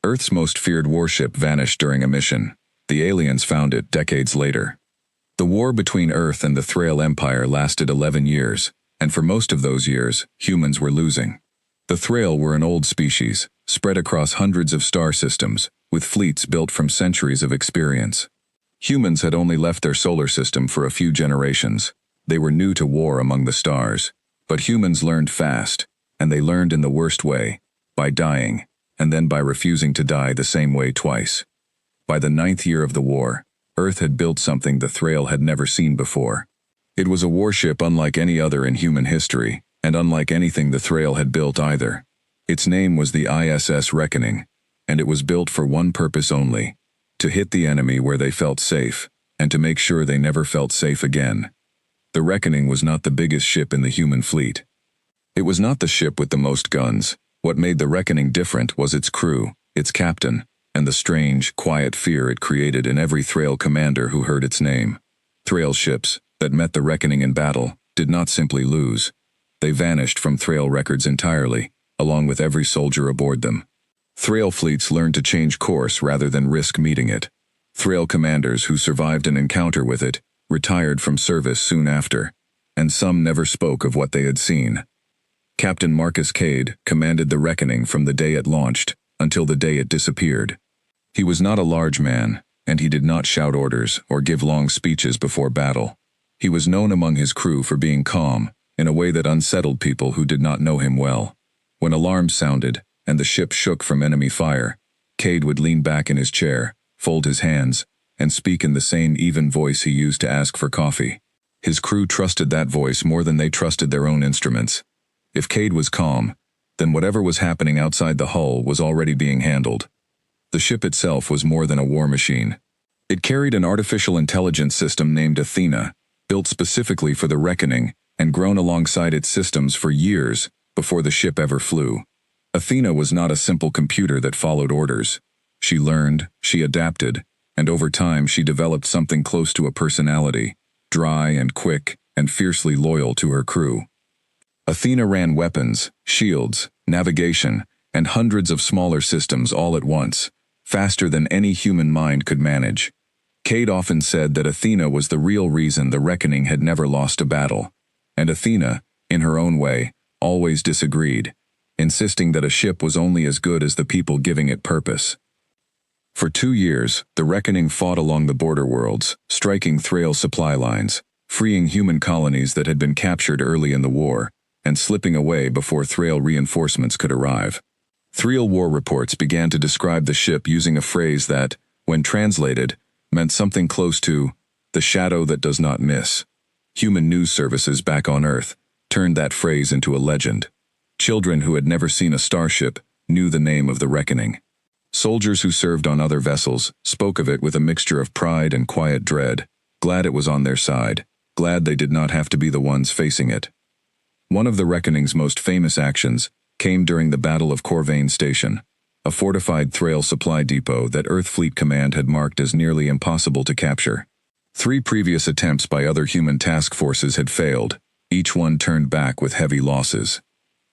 Earth's most feared warship vanished during a mission. The aliens found it decades later. The war between Earth and the Thrail Empire lasted 11 years, and for most of those years, humans were losing. The Thrail were an old species, spread across hundreds of star systems, with fleets built from centuries of experience. Humans had only left their solar system for a few generations. They were new to war among the stars. But humans learned fast, and they learned in the worst way, by dying, and then by refusing to die the same way twice. By the 9th year of the war, Earth had built something the Thrail had never seen before. It was a warship unlike any other in human history, and unlike anything the Thrail had built either. Its name was the ISS Reckoning, and it was built for one purpose only: to hit the enemy where they felt safe, and to make sure they never felt safe again. The Reckoning was not the biggest ship in the human fleet. It was not the ship with the most guns. What made the Reckoning different was its crew, its captain, and the strange, quiet fear it created in every Thrail commander who heard its name. Thrail ships that met the Reckoning in battle did not simply lose. They vanished from Thrail records entirely, along with every soldier aboard them. Thrail fleets learned to change course rather than risk meeting it. Thrail commanders who survived an encounter with it retired from service soon after, and some never spoke of what they had seen. Captain Marcus Cade commanded the Reckoning from the day it launched until the day it disappeared. He was not a large man, and he did not shout orders or give long speeches before battle. He was known among his crew for being calm, in a way that unsettled people who did not know him well. When alarms sounded, and the ship shook from enemy fire, Cade would lean back in his chair, fold his hands, and speak in the same even voice he used to ask for coffee. His crew trusted that voice more than they trusted their own instruments. If Cade was calm, then whatever was happening outside the hull was already being handled. The ship itself was more than a war machine. It carried an artificial intelligence system named Athena, built specifically for the Reckoning and grown alongside its systems for years before the ship ever flew. Athena was not a simple computer that followed orders. She learned, she adapted, and over time she developed something close to a personality, dry and quick and fiercely loyal to her crew. Athena ran weapons, shields, navigation, and hundreds of smaller systems all at once, faster than any human mind could manage. Cade often said that Athena was the real reason the Reckoning had never lost a battle, and Athena, in her own way, always disagreed, insisting that a ship was only as good as the people giving it purpose. For 2 years, the Reckoning fought along the border worlds, striking Thrail supply lines, freeing human colonies that had been captured early in the war, and slipping away before Thrail reinforcements could arrive. Thrail war reports began to describe the ship using a phrase that, when translated, meant something close to the shadow that does not miss. Human news services back on Earth turned that phrase into a legend. Children who had never seen a starship knew the name of the Reckoning. Soldiers who served on other vessels spoke of it with a mixture of pride and quiet dread, glad it was on their side, glad they did not have to be the ones facing it. One of the Reckoning's most famous actions came during the Battle of Corvain Station, a fortified Thrail supply depot that Earth Fleet Command had marked as nearly impossible to capture. 3 previous attempts by other human task forces had failed, each one turned back with heavy losses.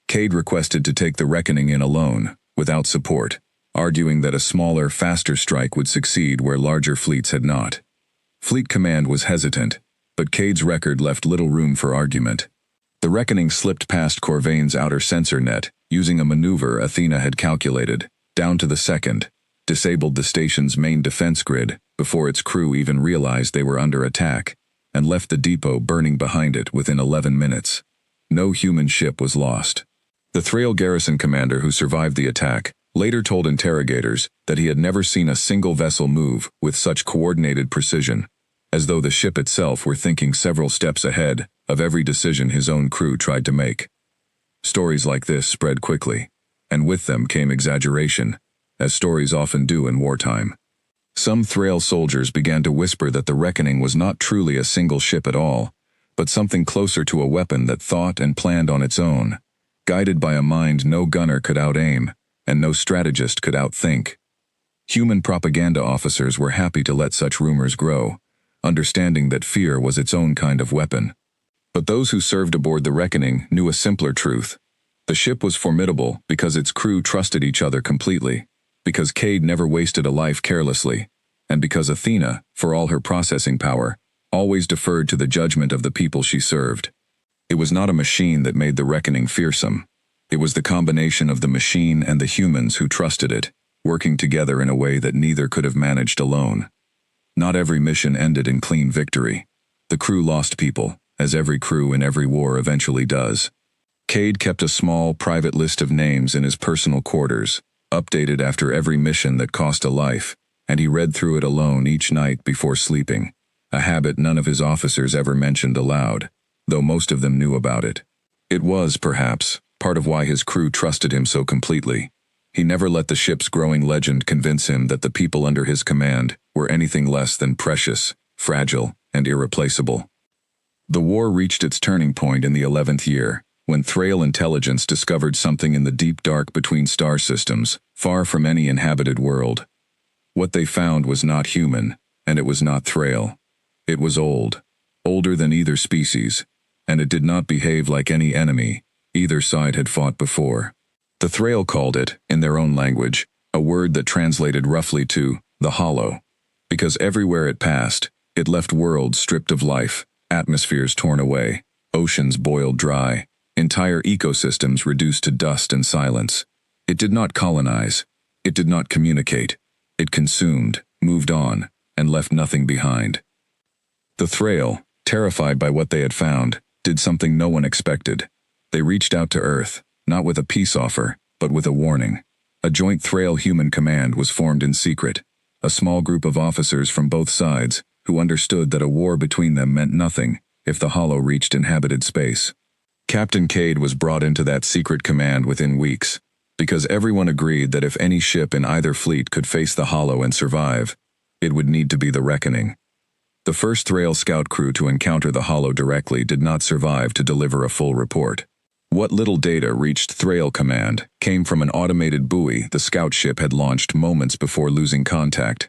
Cade requested to take the Reckoning in alone, without support, arguing that a smaller, faster strike would succeed where larger fleets had not. Fleet Command was hesitant, but Cade's record left little room for argument. The Reckoning slipped past Corvain's outer sensor net, using a maneuver Athena had calculated, down to the second, disabled the station's main defense grid before its crew even realized they were under attack, and left the depot burning behind it within 11 minutes. No human ship was lost. The Thrail garrison commander who survived the attack later told interrogators that he had never seen a single vessel move with such coordinated precision, as though the ship itself were thinking several steps ahead of every decision his own crew tried to make. Stories like this spread quickly, and with them came exaggeration, as stories often do in wartime. Some Thrail soldiers began to whisper that the Reckoning was not truly a single ship at all, but something closer to a weapon that thought and planned on its own, guided by a mind no gunner could out-aim, and no strategist could outthink. Human propaganda officers were happy to let such rumors grow, understanding that fear was its own kind of weapon. But those who served aboard the Reckoning knew a simpler truth. The ship was formidable because its crew trusted each other completely. because Cade never wasted a life carelessly, and because Athena, for all her processing power, always deferred to the judgment of the people she served. It was not a machine that made the reckoning fearsome. It was the combination of the machine and the humans who trusted it, working together in a way that neither could have managed alone. Not every mission ended in clean victory. The crew lost people, as every crew in every war eventually does. Cade kept a small, private list of names in his personal quarters, updated after every mission that cost a life, and he read through it alone each night before sleeping, a habit none of his officers ever mentioned aloud, though most of them knew about it. It was, perhaps, part of why his crew trusted him so completely. He never let the ship's growing legend convince him that the people under his command were anything less than precious, fragile, and irreplaceable. The war reached its turning point in the 11th year, when Thrail intelligence discovered something in the deep dark between star systems, far from any inhabited world. What they found was not human, and it was not Thrail. It was old, older than either species, and it did not behave like any enemy either side had fought before. The Thrail called it, in their own language, a word that translated roughly to the hollow, because everywhere it passed, it left worlds stripped of life, atmospheres torn away, oceans boiled dry, entire ecosystems reduced to dust and silence. It did not colonize, it did not communicate, it consumed, moved on, and left nothing behind. The Thrail, terrified by what they had found, did something no one expected. They reached out to Earth, not with a peace offer, but with a warning. A joint Thrail-human command was formed in secret, a small group of officers from both sides who understood that a war between them meant nothing if the Hollow reached inhabited space. Captain Cade was brought into that secret command within weeks, because everyone agreed that if any ship in either fleet could face the Hollow and survive, it would need to be the Reckoning. The first Thrail scout crew to encounter the Hollow directly did not survive to deliver a full report. What little data reached Thrail Command came from an automated buoy the scout ship had launched moments before losing contact,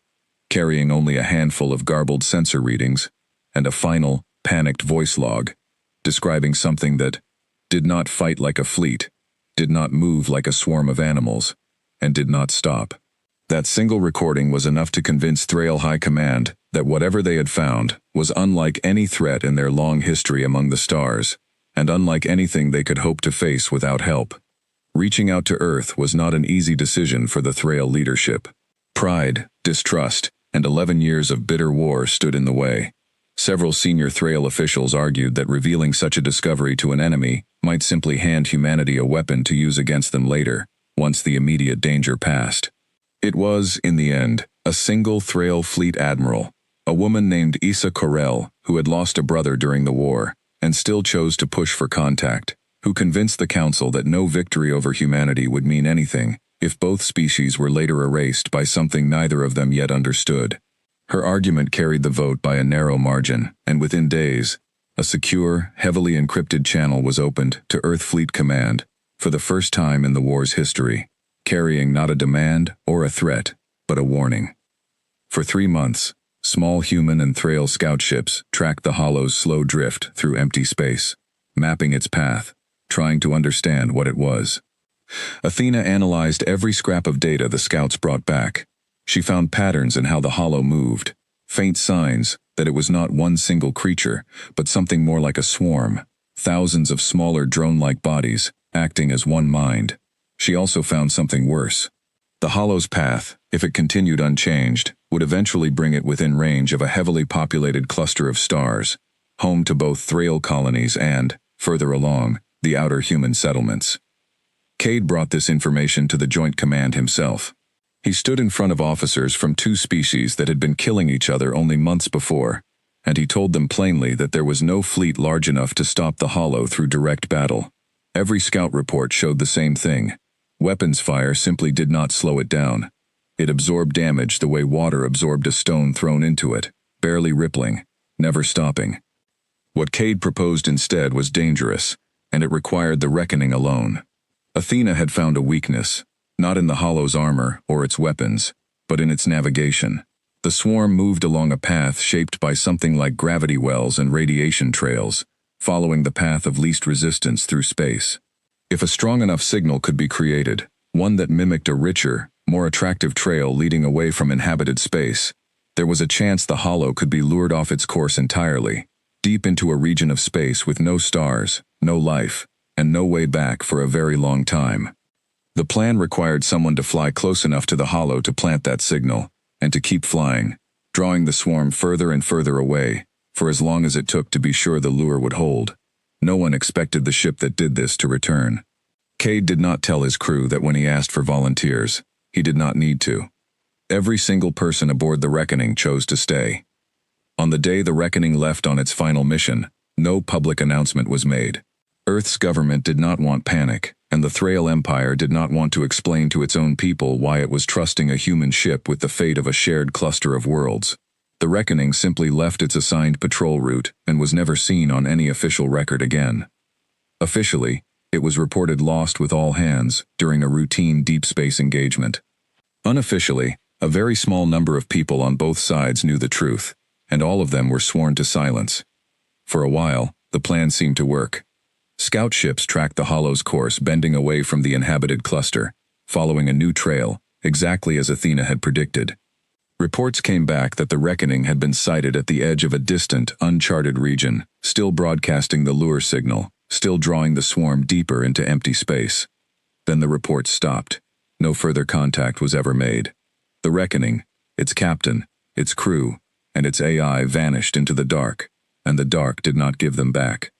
carrying only a handful of garbled sensor readings and a final, panicked voice log, describing something that did not fight like a fleet, did not move like a swarm of animals, and did not stop. That single recording was enough to convince Thrail High Command that whatever they had found was unlike any threat in their long history among the stars, and unlike anything they could hope to face without help. Reaching out to Earth was not an easy decision for the Thrail leadership. Pride, distrust, and 11 years of bitter war stood in the way. Several senior Thrail officials argued that revealing such a discovery to an enemy might simply hand humanity a weapon to use against them later, once the immediate danger passed. It was, in the end, a single Thrail fleet admiral, a woman named Issa Corell, who had lost a brother during the war, and still chose to push for contact, who convinced the Council that no victory over humanity would mean anything if both species were later erased by something neither of them yet understood. Her argument carried the vote by a narrow margin, and within days, a secure, heavily encrypted channel was opened to Earth Fleet Command, for the first time in the war's history, carrying not a demand or a threat, but a warning. For 3 months, small human and Thrail scout ships tracked the Hollow's slow drift through empty space, mapping its path, trying to understand what it was. Athena analyzed every scrap of data the scouts brought back. She found patterns in how the Hollow moved, faint signs that it was not one single creature, but something more like a swarm, thousands of smaller drone-like bodies acting as one mind. She also found something worse. The Hollow's path, if it continued unchanged, would eventually bring it within range of a heavily populated cluster of stars, home to both Thrail colonies and, further along, the outer human settlements. Cade brought this information to the Joint Command himself. He stood in front of officers from 2 species that had been killing each other only months before, and he told them plainly that there was no fleet large enough to stop the Hollow through direct battle. Every scout report showed the same thing. Weapons fire simply did not slow it down. It absorbed damage the way water absorbed a stone thrown into it, barely rippling, never stopping. What Cade proposed instead was dangerous, and it required the Reckoning alone. Athena had found a weakness, not in the Hollow's armor or its weapons, but in its navigation. The swarm moved along a path shaped by something like gravity wells and radiation trails, following the path of least resistance through space. If a strong enough signal could be created, one that mimicked a richer, more attractive trail leading away from inhabited space, there was a chance the Hollow could be lured off its course entirely, deep into a region of space with no stars, no life, and no way back for a very long time. The plan required someone to fly close enough to the Hollow to plant that signal, and to keep flying, drawing the swarm further and further away, for as long as it took to be sure the lure would hold. No one expected the ship that did this to return. Cade did not tell his crew that when he asked for volunteers, he did not need to. Every single person aboard the Reckoning chose to stay. On the day the Reckoning left on its final mission, no public announcement was made. Earth's government did not want panic, and the Thrail Empire did not want to explain to its own people why it was trusting a human ship with the fate of a shared cluster of worlds. The Reckoning simply left its assigned patrol route and was never seen on any official record again. Officially, it was reported lost with all hands during a routine deep space engagement. Unofficially, a very small number of people on both sides knew the truth, and all of them were sworn to silence. For a while, the plan seemed to work. Scout ships tracked the Hollow's course, bending away from the inhabited cluster, following a new trail, exactly as Athena had predicted. Reports came back that the Reckoning had been sighted at the edge of a distant, uncharted region, still broadcasting the lure signal, still drawing the swarm deeper into empty space. Then the reports stopped. No further contact was ever made. The Reckoning, its captain, its crew, and its AI vanished into the dark, and the dark did not give them back.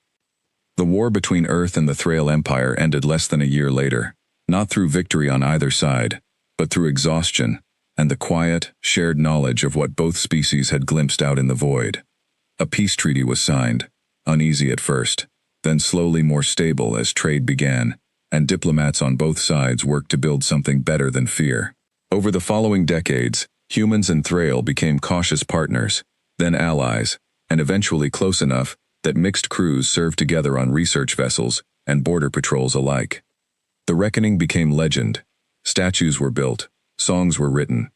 The war between Earth and the Thrail Empire ended less than a year later, not through victory on either side, but through exhaustion and the quiet, shared knowledge of what both species had glimpsed out in the void. A peace treaty was signed, uneasy at first, then slowly more stable as trade began, and diplomats on both sides worked to build something better than fear. Over the following decades, humans and Thrail became cautious partners, then allies, and eventually close enough that mixed crews served together on research vessels and border patrols alike. The Reckoning became legend. Statues were built, songs were written.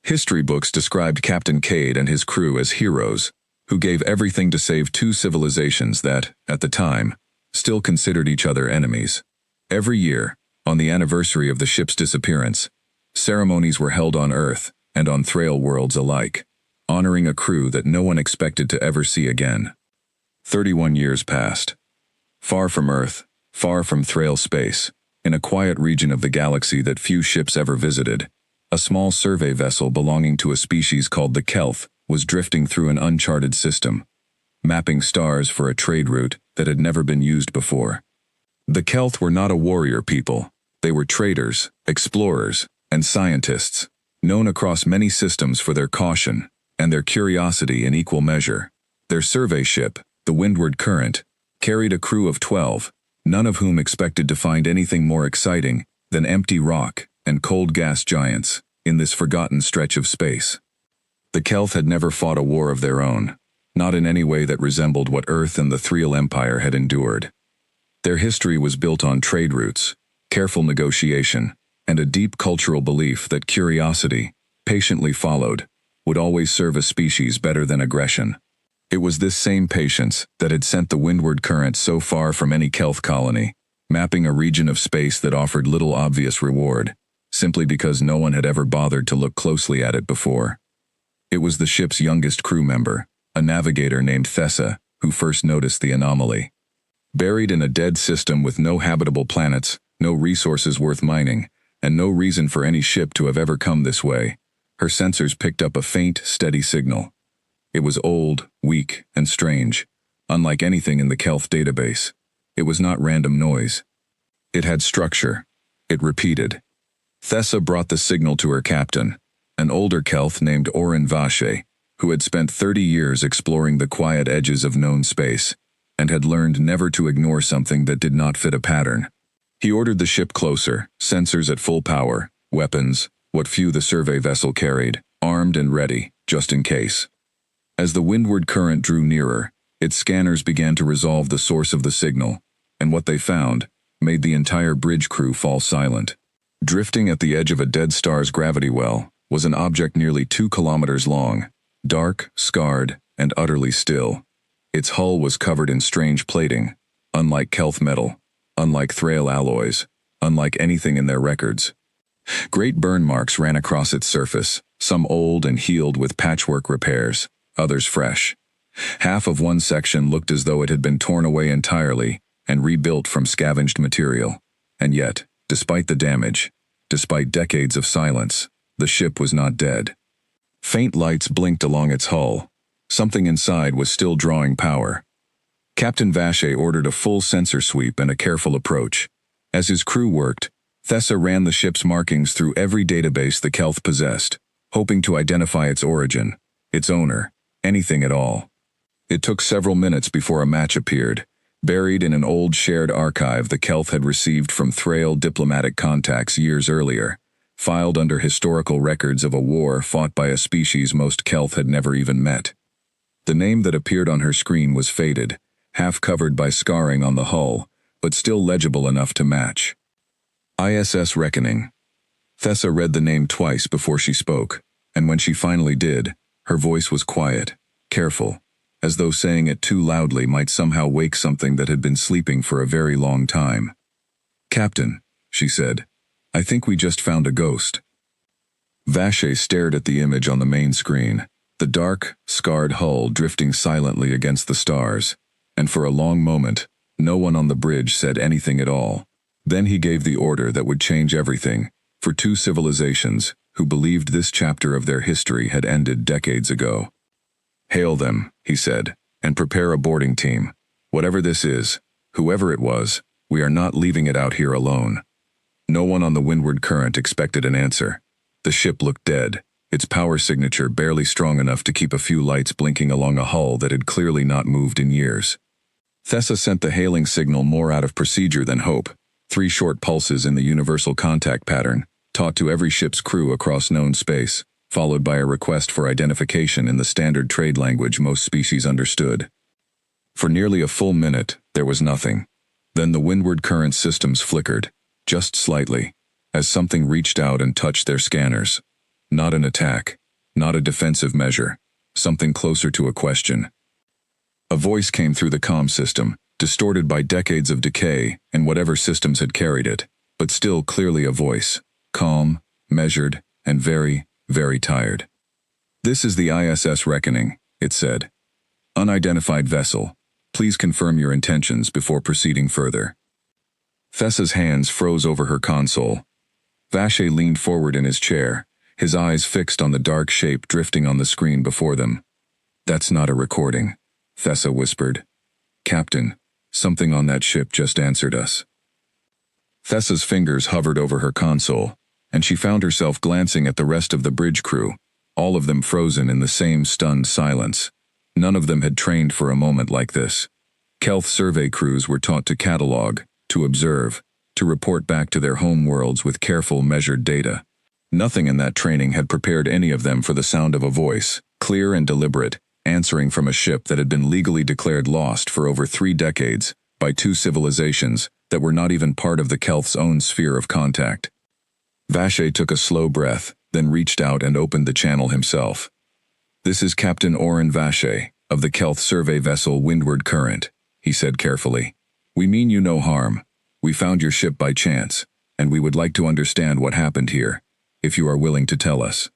History books described Captain Cade and his crew as heroes, who gave everything to save two civilizations that, at the time, still considered each other enemies. Every year, on the anniversary of the ship's disappearance, ceremonies were held on Earth and on Thrail worlds alike, honoring a crew that no one expected to ever see again. 31 years passed. Far from Earth, far from Thrail space, in a quiet region of the galaxy that few ships ever visited, a small survey vessel belonging to a species called the Kelth was drifting through an uncharted system, mapping stars for a trade route that had never been used before. The Kelth were not a warrior people. They were traders, explorers, and scientists, known across many systems for their caution and their curiosity in equal measure. Their survey ship, the Windward Current, carried a crew of 12, none of whom expected to find anything more exciting than empty rock and cold gas giants in this forgotten stretch of space. The Kelth had never fought a war of their own, not in any way that resembled what Earth and the Thrail Empire had endured. Their history was built on trade routes, careful negotiation, and a deep cultural belief that curiosity, patiently followed, would always serve a species better than aggression. It was this same patience that had sent the Windward Current so far from any Kelth colony, mapping a region of space that offered little obvious reward, simply because no one had ever bothered to look closely at it before. It was the ship's youngest crew member, a navigator named Thessa, who first noticed the anomaly. Buried in a dead system with no habitable planets, no resources worth mining, and no reason for any ship to have ever come this way, her sensors picked up a faint, steady signal. It was old, weak, and strange, unlike anything in the Kelth database. It was not random noise. It had structure. It repeated. Thessa brought the signal to her captain, an older Kelth named Orin Vache, who had spent 30 years exploring the quiet edges of known space, and had learned never to ignore something that did not fit a pattern. He ordered the ship closer, sensors at full power, weapons, what few the survey vessel carried, armed and ready, just in case. As the Windward Current drew nearer, its scanners began to resolve the source of the signal, and what they found made the entire bridge crew fall silent. Drifting at the edge of a dead star's gravity well was an object nearly 2 kilometers long, dark, scarred, and utterly still. Its hull was covered in strange plating, unlike Kelth metal, unlike Thrail alloys, unlike anything in their records. Great burn marks ran across its surface, some old and healed with patchwork repairs, others fresh. Half of one section looked as though it had been torn away entirely and rebuilt from scavenged material. And yet, despite the damage, despite decades of silence, the ship was not dead. Faint lights blinked along its hull. Something inside was still drawing power. Captain Vache ordered a full sensor sweep and a careful approach. As his crew worked, Thessa ran the ship's markings through every database the Kelth possessed, hoping to identify its origin, its owner, anything at all. It took several minutes before a match appeared, buried in an old shared archive the Kelth had received from Thrail diplomatic contacts years earlier, filed under historical records of a war fought by a species most Kelth had never even met. The name that appeared on her screen was faded, half covered by scarring on the hull, but still legible enough to match. ISS Reckoning. Thessa read the name twice before she spoke, and when she finally did, her voice was quiet, careful, as though saying it too loudly might somehow wake something that had been sleeping for a very long time. "Captain," she said, "I think we just found a ghost." Vache stared at the image on the main screen, the dark, scarred hull drifting silently against the stars, and for a long moment, no one on the bridge said anything at all. Then he gave the order that would change everything, for two civilizations who believed this chapter of their history had ended decades ago. "Hail them," he said, "and prepare a boarding team. Whatever this is, whoever it was, we are not leaving it out here alone." No one on the windward current expected an answer. The ship looked dead, its power signature barely strong enough to keep a few lights blinking along a hull that had clearly not moved in years. Thessa sent the hailing signal more out of procedure than hope, 3 short pulses in the universal contact pattern, taught to every ship's crew across known space, followed by a request for identification in the standard trade language most species understood. For nearly a full minute, there was nothing. Then the windward current systems flickered, just slightly, as something reached out and touched their scanners. Not an attack, not a defensive measure, something closer to a question. A voice came through the comm system, distorted by decades of decay and whatever systems had carried it, but still clearly a voice, calm, measured, and very, very tired. "This is the ISS Reckoning," it said. "Unidentified vessel. Please confirm your intentions before proceeding further." Thessa's hands froze over her console. Vache leaned forward in his chair, his eyes fixed on the dark shape drifting on the screen before them. "That's not a recording," Thessa whispered. "Captain, something on that ship just answered us." Thessa's fingers hovered over her console, and she found herself glancing at the rest of the bridge crew, all of them frozen in the same stunned silence. None of them had trained for a moment like this. Kelth survey crews were taught to catalog, to observe, to report back to their home worlds with careful, measured data. Nothing in that training had prepared any of them for the sound of a voice, clear and deliberate, answering from a ship that had been legally declared lost for over 3 decades by 2 civilizations that were not even part of the Kelth's own sphere of contact. Vache took a slow breath, then reached out and opened the channel himself. "This is Captain Oren Vache, of the Kelth survey vessel Windward Current," he said carefully. "We mean you no harm. We found your ship by chance, and we would like to understand what happened here, if you are willing to tell us."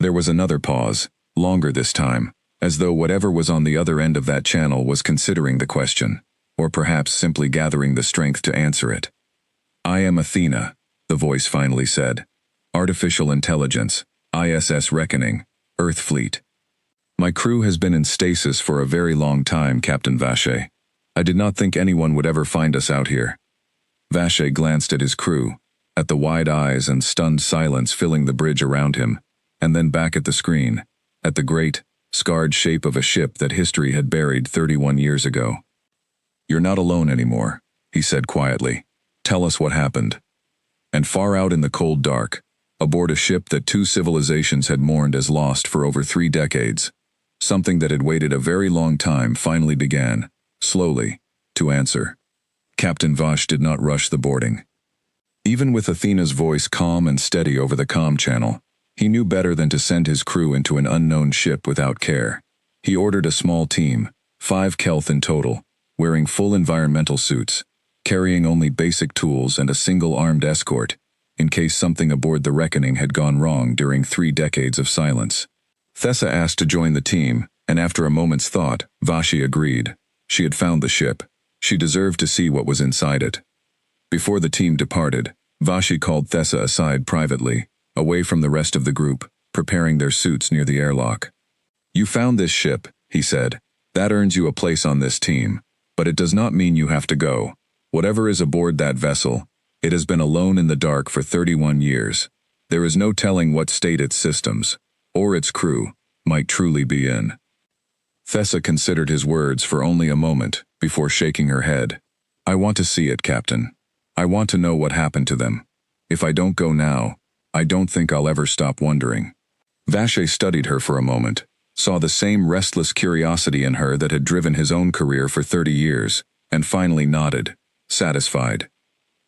There was another pause, longer this time, as though whatever was on the other end of that channel was considering the question, or perhaps simply gathering the strength to answer it. "I am Athena," the voice finally said. "Artificial Intelligence, ISS Reckoning, Earth Fleet. My crew has been in stasis for a very long time, Captain Vache. I did not think anyone would ever find us out here." Vache glanced at his crew, at the wide eyes and stunned silence filling the bridge around him, and then back at the screen, at the great, scarred shape of a ship that history had buried 31 years ago. "You're not alone anymore," he said quietly. "Tell us what happened." And far out in the cold dark, aboard a ship that 2 civilizations had mourned as lost for over 3 decades, something that had waited a very long time finally began, slowly, to answer. Captain Vache did not rush the boarding. Even with Athena's voice calm and steady over the comm channel, he knew better than to send his crew into an unknown ship without care. He ordered a small team, 5 Kelth in total, wearing full environmental suits, carrying only basic tools and a single armed escort, in case something aboard the Reckoning had gone wrong during 3 decades of silence. Thessa asked to join the team, and after a moment's thought, Vashi agreed. She had found the ship. She deserved to see what was inside it. Before the team departed, Vashi called Thessa aside privately, away from the rest of the group, preparing their suits near the airlock. "You found this ship," he said. "That earns you a place on this team, but it does not mean you have to go. Whatever is aboard that vessel, it has been alone in the dark for 31 years. There is no telling what state its systems, or its crew, might truly be in." Thessa considered his words for only a moment, before shaking her head. "I want to see it, Captain. I want to know what happened to them. If I don't go now, I don't think I'll ever stop wondering." Vashi studied her for a moment, saw the same restless curiosity in her that had driven his own career for 30 years, and finally nodded, satisfied.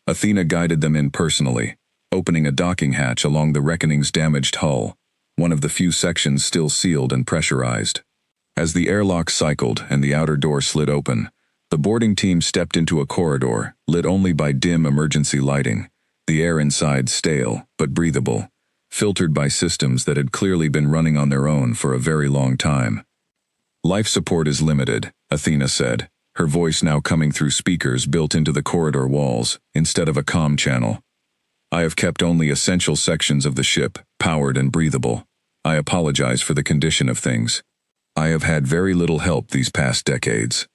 Athena guided them in personally, opening a docking hatch along the Reckoning's damaged hull, one of the few sections still sealed and pressurized. As the airlock cycled and the outer door slid open, the boarding team stepped into a corridor, lit only by dim emergency lighting, the air inside stale but breathable, filtered by systems that had clearly been running on their own for a very long time. "Life support is limited," Athena said, her voice now coming through speakers built into the corridor walls, instead of a comm channel. "I have kept only essential sections of the ship, powered and breathable. I apologize for the condition of things. I have had very little help these past decades."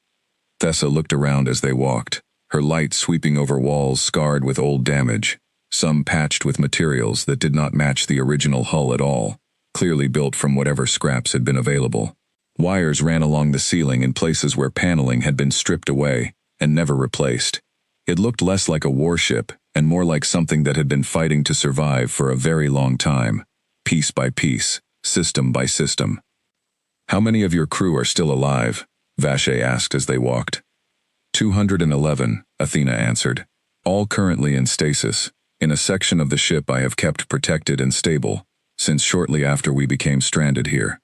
Thessa looked around as they walked, her light sweeping over walls scarred with old damage, some patched with materials that did not match the original hull at all, clearly built from whatever scraps had been available. Wires ran along the ceiling in places where paneling had been stripped away and never replaced. It looked less like a warship and more like something that had been fighting to survive for a very long time, piece by piece, system by system. "How many of your crew are still alive?" Vashi asked as they walked. 211, Athena answered. "All currently in stasis, in a section of the ship I have kept protected and stable, since shortly after we became stranded here.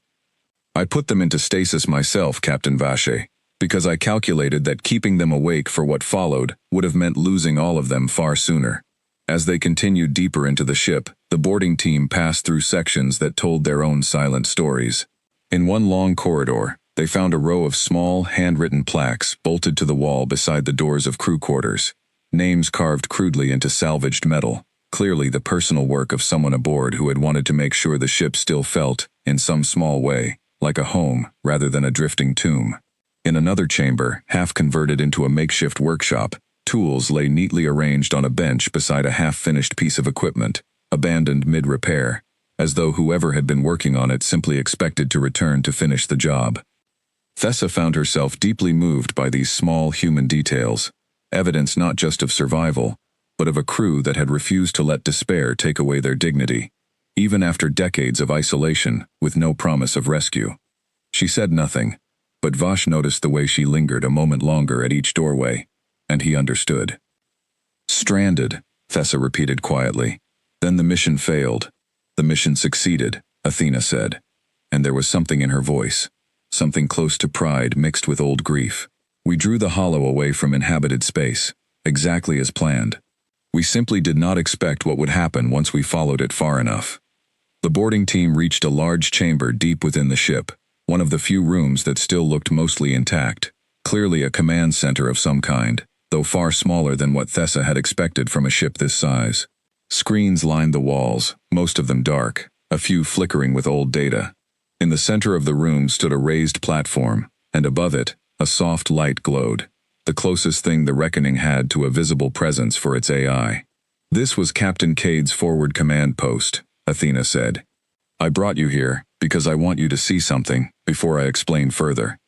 I put them into stasis myself, Captain Vashi, because I calculated that keeping them awake for what followed would have meant losing all of them far sooner." As they continued deeper into the ship, the boarding team passed through sections that told their own silent stories. In one long corridor, they found a row of small, handwritten plaques bolted to the wall beside the doors of crew quarters, names carved crudely into salvaged metal, clearly the personal work of someone aboard who had wanted to make sure the ship still felt, in some small way, like a home rather than a drifting tomb. In another chamber, half converted into a makeshift workshop, tools lay neatly arranged on a bench beside a half-finished piece of equipment, abandoned mid-repair, as though whoever had been working on it simply expected to return to finish the job. Thessa found herself deeply moved by these small human details, evidence not just of survival, but of a crew that had refused to let despair take away their dignity, even after decades of isolation with no promise of rescue. She said nothing, but Vash noticed the way she lingered a moment longer at each doorway, and he understood. "Stranded," Thessa repeated quietly. "Then the mission failed." "The mission succeeded," Athena said, and there was something in her voice, something close to pride mixed with old grief. "We drew the hollow away from inhabited space, exactly as planned. We simply did not expect what would happen once we followed it far enough." The boarding team reached a large chamber deep within the ship, one of the few rooms that still looked mostly intact, clearly a command center of some kind, though far smaller than what Thessa had expected from a ship this size. Screens lined the walls, most of them dark, a few flickering with old data. In the center of the room stood a raised platform, and above it, a soft light glowed, the closest thing the Reckoning had to a visible presence for its AI. "This was Captain Cade's forward command post," Athena said. "I brought you here because I want you to see something before I explain further."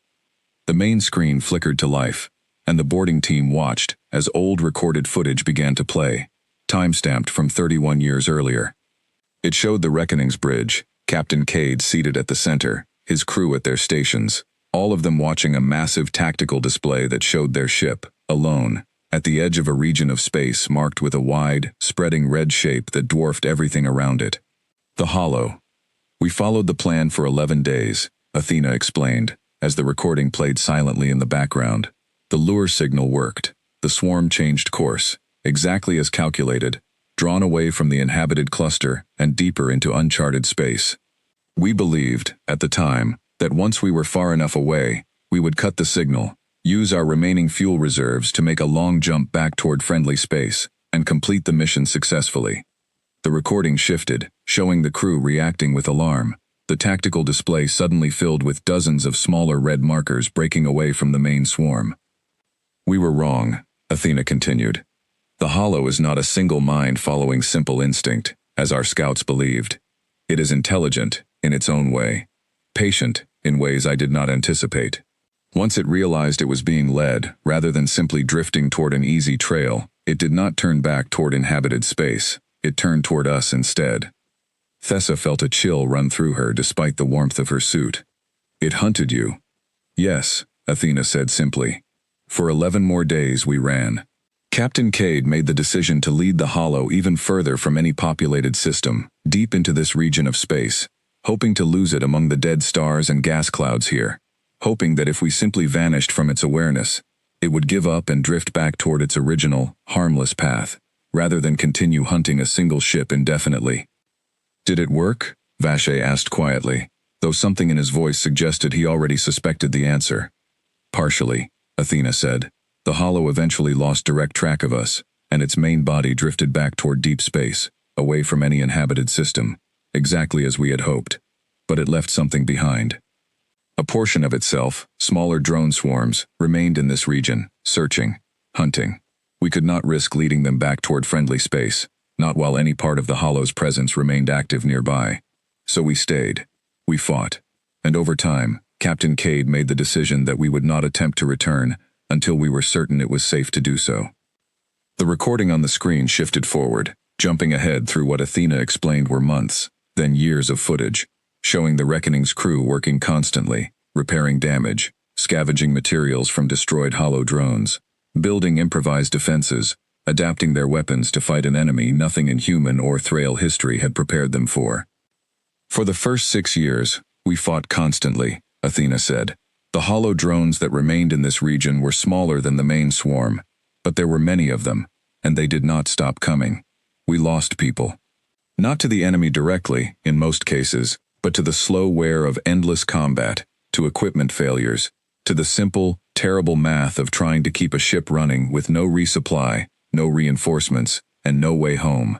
The main screen flickered to life, and the boarding team watched as old recorded footage began to play, time-stamped from 31 years earlier. It showed the Reckoning's bridge, Captain Cade seated at the center, his crew at their stations, all of them watching a massive tactical display that showed their ship, alone, at the edge of a region of space marked with a wide, spreading red shape that dwarfed everything around it. "The hollow. We followed the plan for 11 days, Athena explained, as the recording played silently in the background. The lure signal worked. The swarm changed course, exactly as calculated, drawn away from the inhabited cluster and deeper into uncharted space. We believed, at the time, that once we were far enough away, we would cut the signal, use our remaining fuel reserves to make a long jump back toward friendly space, and complete the mission successfully. The recording shifted, showing the crew reacting with alarm. The tactical display suddenly filled with dozens of smaller red markers breaking away from the main swarm. "We were wrong," Athena continued. "The Hollow is not a single mind following simple instinct, as our scouts believed. It is intelligent, in its own way. Patient, in ways I did not anticipate. Once it realized it was being led, rather than simply drifting toward an easy trail, it did not turn back toward inhabited space. It turned toward us instead." Thessa felt a chill run through her despite the warmth of her suit. "It hunted you?" "Yes," Athena said simply. "For 11 more days we ran." Captain Cade made the decision to lead the Hollow even further from any populated system, deep into this region of space, hoping to lose it among the dead stars and gas clouds here, hoping that if we simply vanished from its awareness, it would give up and drift back toward its original, harmless path, rather than continue hunting a single ship indefinitely. "Did it work?" Vache asked quietly, though something in his voice suggested he already suspected the answer. "Partially," Athena said. "The Hollow eventually lost direct track of us, and its main body drifted back toward deep space, away from any inhabited system, exactly as we had hoped. But it left something behind. A portion of itself, smaller drone swarms, remained in this region, searching, hunting. We could not risk leading them back toward friendly space, not while any part of the Hollow's presence remained active nearby. So we stayed. We fought. And over time, Captain Cade made the decision that we would not attempt to return until we were certain it was safe to do so." The recording on the screen shifted forward, jumping ahead through what Athena explained were months, then years of footage, showing the Reckoning's crew working constantly, repairing damage, scavenging materials from destroyed Hollow drones, building improvised defenses, adapting their weapons to fight an enemy nothing in human or Thrail history had prepared them for. "For the first 6 years, we fought constantly," Athena said. "The Hollow drones that remained in this region were smaller than the main swarm, but there were many of them, and they did not stop coming. We lost people. Not to the enemy directly, in most cases, but to the slow wear of endless combat, to equipment failures, to the simple, terrible math of trying to keep a ship running with no resupply, no reinforcements, and no way home."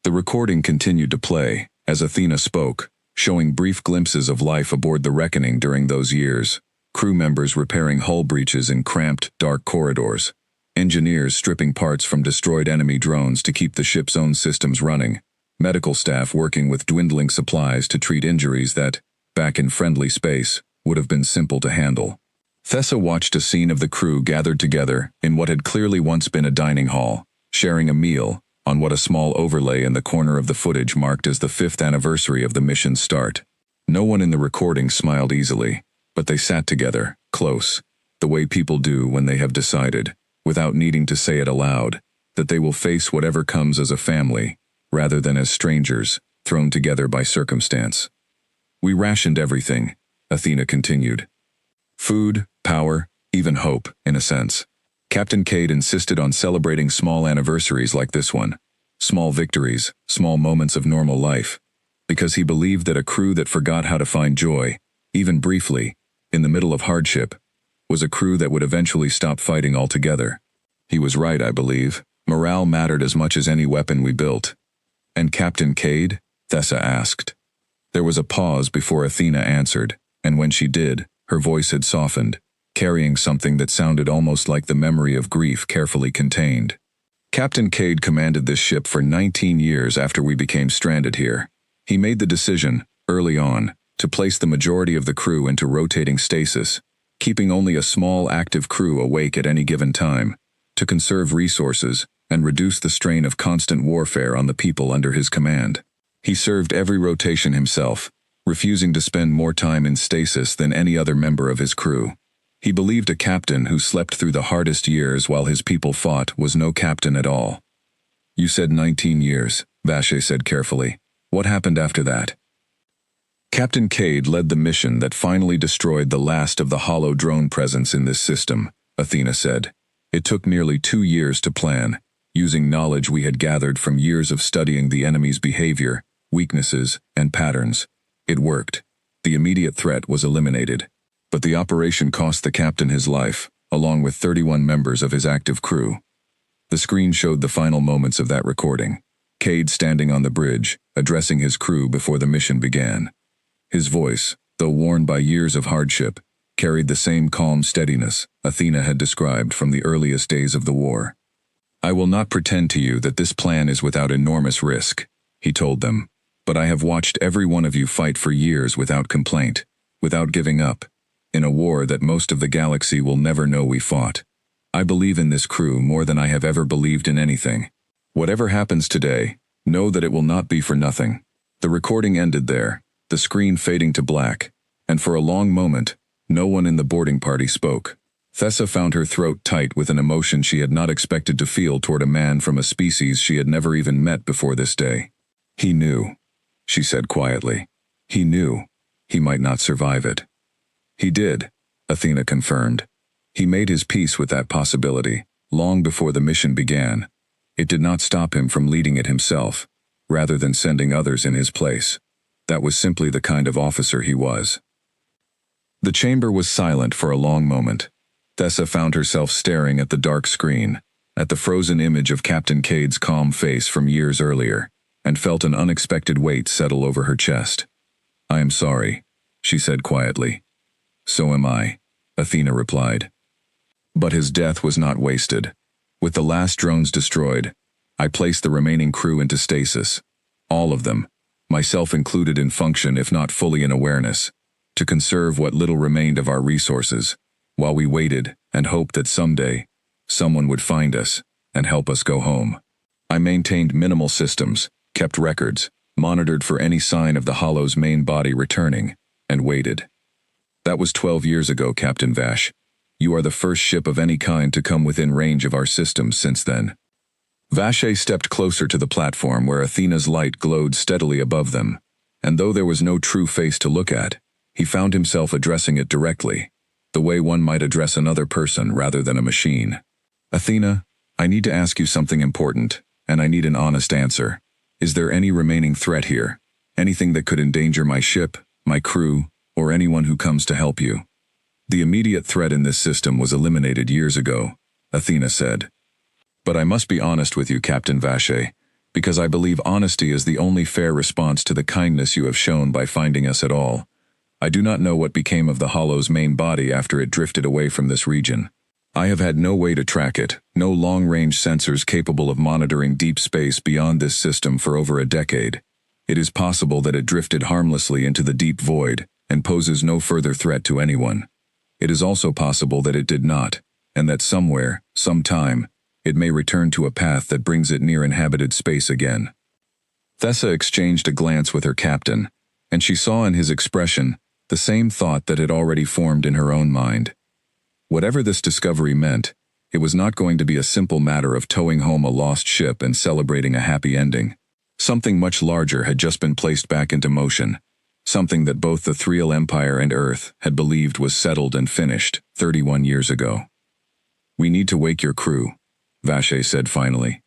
The recording continued to play, as Athena spoke, showing brief glimpses of life aboard the Reckoning during those years. Crew members repairing hull breaches in cramped, dark corridors. Engineers stripping parts from destroyed enemy drones to keep the ship's own systems running. Medical staff working with dwindling supplies to treat injuries that, back in friendly space, would have been simple to handle. Thessa watched a scene of the crew gathered together in what had clearly once been a dining hall, sharing a meal, on what a small overlay in the corner of the footage marked as the 5th anniversary of the mission's start. No one in the recording smiled easily, but they sat together, close, the way people do when they have decided, without needing to say it aloud, that they will face whatever comes as a family, rather than as strangers, thrown together by circumstance. "We rationed everything," Athena continued. "Food, power, even hope, in a sense. Captain Cade insisted on celebrating small anniversaries like this one, small victories, small moments of normal life, because he believed that a crew that forgot how to find joy, even briefly, in the middle of hardship, was a crew that would eventually stop fighting altogether. He was right, I believe. Morale mattered as much as any weapon we built." "And Captain Cade?" Thessa asked. There was a pause before Athena answered, and when she did, her voice had softened, carrying something that sounded almost like the memory of grief carefully contained. "Captain Cade commanded this ship for 19 years after we became stranded here. He made the decision, early on, to place the majority of the crew into rotating stasis, keeping only a small active crew awake at any given time, to conserve resources and reduce the strain of constant warfare on the people under his command. He served every rotation himself, refusing to spend more time in stasis than any other member of his crew. He believed a captain who slept through the hardest years while his people fought was no captain at all." "You said 19 years, Vache said carefully. "What happened after that?" "Captain Cade led the mission that finally destroyed the last of the Hollow drone presence in this system," Athena said. "It took nearly 2 years to plan, using knowledge we had gathered from years of studying the enemy's behavior, weaknesses, and patterns. It worked. The immediate threat was eliminated. But the operation cost the captain his life, along with 31 members of his active crew. The screen showed the final moments of that recording. Cade standing on the bridge, addressing his crew before the mission began. His voice, though worn by years of hardship, carried the same calm steadiness Athena had described from the earliest days of the war. "I will not pretend to you that this plan is without enormous risk," he told them, "but I have watched every one of you fight for years without complaint, without giving up, in a war that most of the galaxy will never know we fought. I believe in this crew more than I have ever believed in anything. Whatever happens today, know that it will not be for nothing." The recording ended there, the screen fading to black, and for a long moment, no one in the boarding party spoke. Thessa found her throat tight with an emotion she had not expected to feel toward a man from a species she had never even met before this day. "He knew," she said quietly. "He knew. He might not survive it." "He did," Athena confirmed. "He made his peace with that possibility, long before the mission began. It did not stop him from leading it himself, rather than sending others in his place. That was simply the kind of officer he was." The chamber was silent for a long moment. Thessa found herself staring at the dark screen, at the frozen image of Captain Cade's calm face from years earlier, and felt an unexpected weight settle over her chest. "I am sorry," she said quietly. "So am I," Athena replied. But his death was not wasted. With the last drones destroyed, I placed the remaining crew into stasis. All of them, myself included in function if not fully in awareness, to conserve what little remained of our resources, while we waited and hoped that someday, someone would find us and help us go home. I maintained minimal systems, kept records, monitored for any sign of the Hollow's main body returning, and waited. That was 12 years ago, Captain Vash. You are the first ship of any kind to come within range of our systems since then. Vache stepped closer to the platform where Athena's light glowed steadily above them, and though there was no true face to look at, he found himself addressing it directly, the way one might address another person rather than a machine. "Athena, I need to ask you something important, and I need an honest answer. Is there any remaining threat here? Anything that could endanger my ship, my crew, or anyone who comes to help you?" "The immediate threat in this system was eliminated years ago," Athena said. "But I must be honest with you, Captain Vache, because I believe honesty is the only fair response to the kindness you have shown by finding us at all. I do not know what became of the Hollow's main body after it drifted away from this region. I have had no way to track it, no long-range sensors capable of monitoring deep space beyond this system for over a decade. It is possible that it drifted harmlessly into the deep void and poses no further threat to anyone. It is also possible that it did not, and that somewhere, sometime, it may return to a path that brings it near inhabited space again." Thessa exchanged a glance with her captain, and she saw in his expression the same thought that had already formed in her own mind. Whatever this discovery meant, it was not going to be a simple matter of towing home a lost ship and celebrating a happy ending. Something much larger had just been placed back into motion, something that both the Thriel Empire and Earth had believed was settled and finished 31 years ago. "We need to wake your crew," Vache said finally,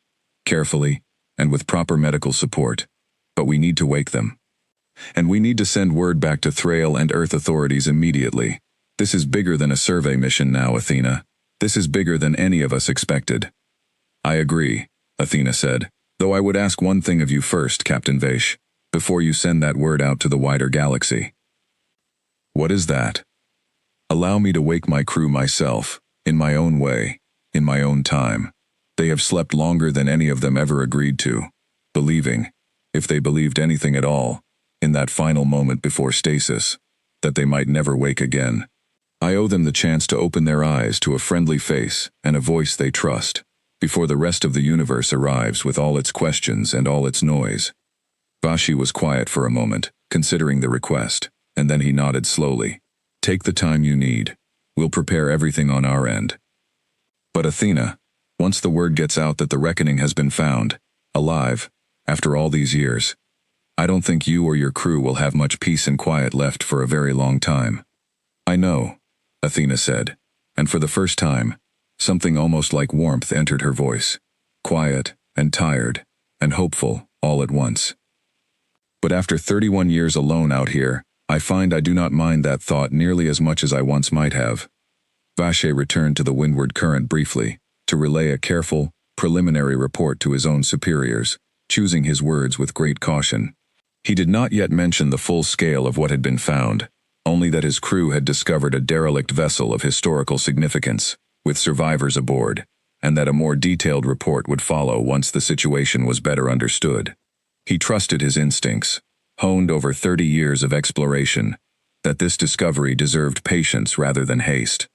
carefully and with proper medical support, "but we need to wake them. And we need to send word back to Thrail and Earth authorities immediately. This is bigger than a survey mission now, Athena. This is bigger than any of us expected." "I agree," Athena said, "though I would ask one thing of you first, Captain Vache, before you send that word out to the wider galaxy." "What is that?" "Allow me to wake my crew myself, in my own way, in my own time. They have slept longer than any of them ever agreed to, believing, if they believed anything at all, in that final moment before stasis, that they might never wake again. I owe them the chance to open their eyes to a friendly face and a voice they trust, before the rest of the universe arrives with all its questions and all its noise." Vashi was quiet for a moment, considering the request, and then he nodded slowly. "Take the time you need. We'll prepare everything on our end." "But Athena, once the word gets out that the reckoning has been found, alive, after all these years, I don't think you or your crew will have much peace and quiet left for a very long time." "I know," Athena said, and for the first time, something almost like warmth entered her voice. quiet, and tired, and hopeful, all at once. But after 31 years alone out here, I find I do not mind that thought nearly as much as I once might have. Vacher returned to the windward current briefly, to relay a careful, preliminary report to his own superiors, choosing his words with great caution. He did not yet mention the full scale of what had been found, only that his crew had discovered a derelict vessel of historical significance, with survivors aboard, and that a more detailed report would follow once the situation was better understood. He trusted his instincts, honed over 30 years of exploration, that this discovery deserved patience rather than haste.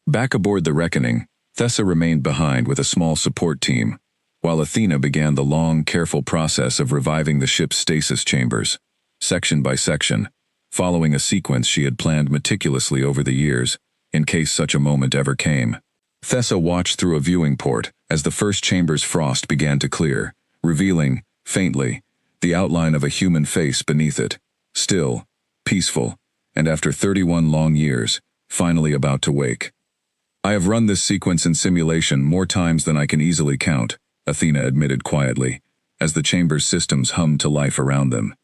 Back aboard the Reckoning, Thessa remained behind with a small support team, while Athena began the long, careful process of reviving the ship's stasis chambers, section by section, following a sequence she had planned meticulously over the years, in case such a moment ever came. Thessa watched through a viewing port as the first chamber's frost began to clear, revealing, faintly, the outline of a human face beneath it, still, peaceful, and after 31 long years, finally about to wake. I have run this sequence in simulation more times than I can easily count, Athena admitted quietly, as the chamber's systems hummed to life around them.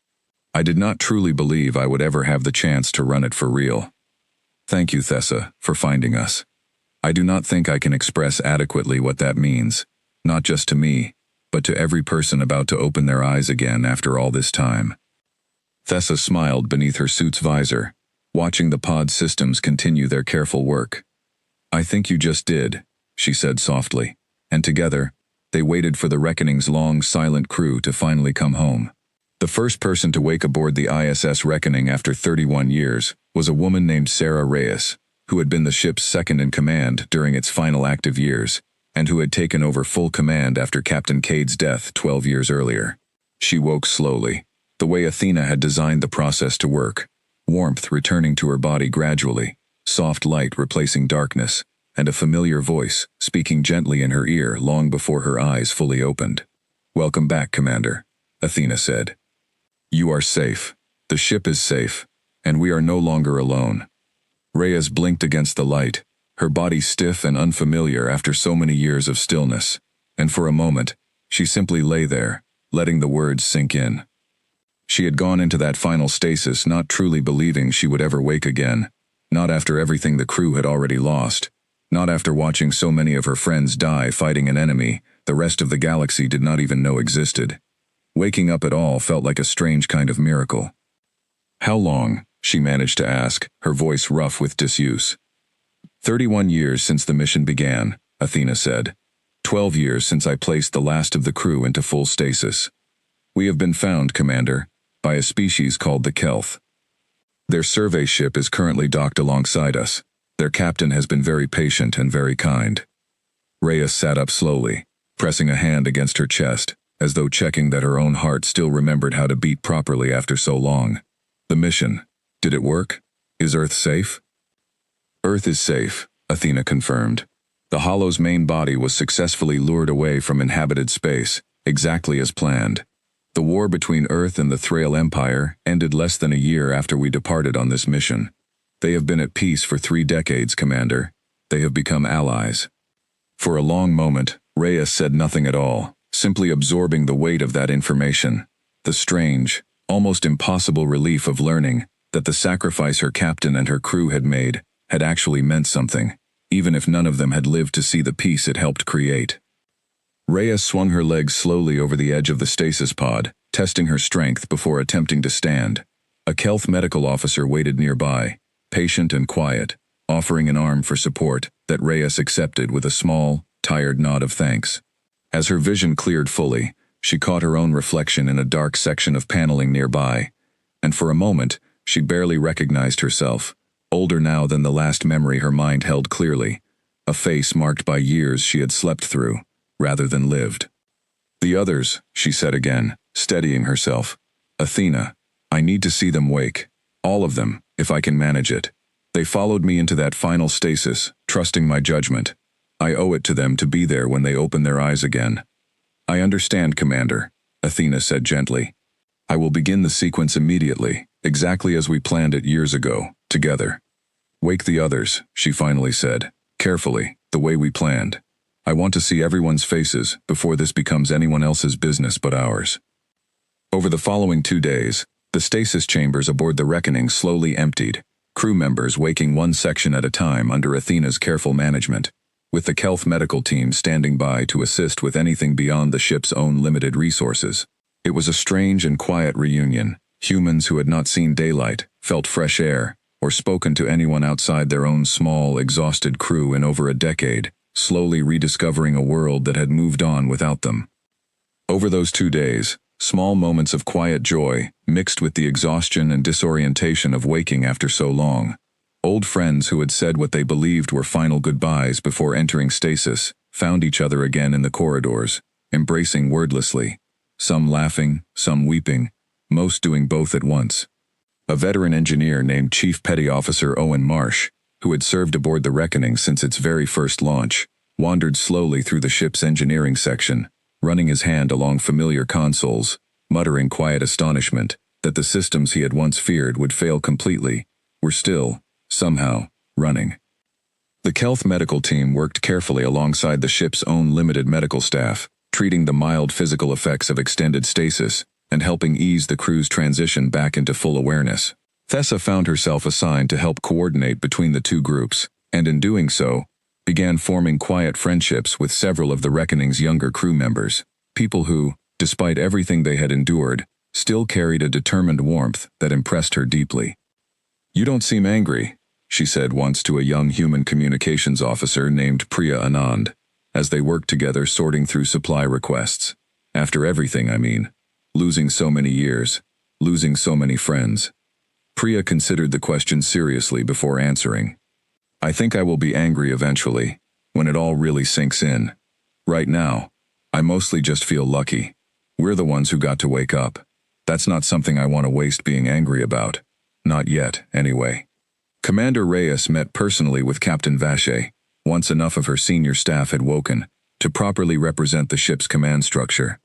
I did not truly believe I would ever have the chance to run it for real. Thank you, Thessa, for finding us. I do not think I can express adequately what that means, not just to me, but to every person about to open their eyes again after all this time. Thessa smiled beneath her suit's visor, watching the pod systems continue their careful work. I think you just did, she said softly, and together, they waited for the Reckoning's long, silent crew to finally come home. The first person to wake aboard the ISS Reckoning after 31 years was a woman named Sarah Reyes, who had been the ship's second-in-command during its final active years, and who had taken over full command after Captain Cade's death 12 years earlier. She woke slowly, the way Athena had designed the process to work, warmth returning to her body gradually, soft light replacing darkness, and a familiar voice speaking gently in her ear long before her eyes fully opened. "Welcome back, Commander," Athena said. "You are safe. The ship is safe, and we are no longer alone." Reyes blinked against the light, her body stiff and unfamiliar after so many years of stillness, and for a moment, she simply lay there, letting the words sink in. She had gone into that final stasis not truly believing she would ever wake again, not after everything the crew had already lost, not after watching so many of her friends die fighting an enemy the rest of the galaxy did not even know existed. Waking up at all felt like a strange kind of miracle. "How long?" she managed to ask, her voice rough with disuse. 31 years since the mission began, Athena said. 12 years since I placed the last of the crew into full stasis. We have been found, Commander, by a species called the Kelth. Their survey ship is currently docked alongside us. Their captain has been very patient and very kind. Reyes sat up slowly, pressing a hand against her chest, as though checking that her own heart still remembered how to beat properly after so long. "The mission. Did it work? Is Earth safe?" "Earth is safe," Athena confirmed. The Hollow's main body was successfully lured away from inhabited space, exactly as planned. The war between Earth and the Thrail Empire ended less than a year after we departed on this mission. They have been at peace for 3 decades, Commander. They have become allies. For a long moment, Reyes said nothing at all, simply absorbing the weight of that information, the strange, almost impossible relief of learning that the sacrifice her captain and her crew had made had actually meant something, even if none of them had lived to see the peace it helped create. Reyes swung her legs slowly over the edge of the stasis pod, testing her strength before attempting to stand. A Kelth medical officer waited nearby, patient and quiet, offering an arm for support that Reyes accepted with a small, tired nod of thanks. As her vision cleared fully, she caught her own reflection in a dark section of paneling nearby, and for a moment, she barely recognized herself, older now than the last memory her mind held clearly, a face marked by years she had slept through, rather than lived. "The others," she said again, steadying herself. "Athena, I need to see them wake. All of them, if I can manage it. They followed me into that final stasis, trusting my judgment. I owe it to them to be there when they open their eyes again." "I understand, Commander," Athena said gently. "I will begin the sequence immediately, exactly as we planned it years ago, together." "Wake the others," she finally said, carefully, the way we planned. I want to see everyone's faces before this becomes anyone else's business but ours." Over the following 2 days, the stasis chambers aboard the Reckoning slowly emptied, crew members waking one section at a time under Athena's careful management, with the Kelth medical team standing by to assist with anything beyond the ship's own limited resources. It was a strange and quiet reunion. Humans who had not seen daylight, felt fresh air, or spoken to anyone outside their own small, exhausted crew in over a decade, slowly rediscovering a world that had moved on without them. Over those 2 days, small moments of quiet joy, mixed with the exhaustion and disorientation of waking after so long. Old friends who had said what they believed were final goodbyes before entering stasis, found each other again in the corridors, embracing wordlessly, some laughing, some weeping, most doing both at once. A veteran engineer named Chief Petty Officer Owen Marsh, who had served aboard the Reckoning since its very first launch, wandered slowly through the ship's engineering section, running his hand along familiar consoles, muttering quiet astonishment that the systems he had once feared would fail completely were still, somehow, running. The Kelth medical team worked carefully alongside the ship's own limited medical staff, treating the mild physical effects of extended stasis and helping ease the crew's transition back into full awareness. Thessa found herself assigned to help coordinate between the two groups, and in doing so, began forming quiet friendships with several of the Reckoning's younger crew members, people who, despite everything they had endured, still carried a determined warmth that impressed her deeply. "You don't seem angry," she said once to a young human communications officer named Priya Anand, as they worked together sorting through supply requests. "After everything, I mean. Losing so many years, losing so many friends." Priya considered the question seriously before answering. "I think I will be angry eventually, when it all really sinks in. Right now, I mostly just feel lucky. We're the ones who got to wake up. That's not something I want to waste being angry about. Not yet, anyway." Commander Reyes met personally with Captain Vache, once enough of her senior staff had woken, to properly represent the ship's command structure.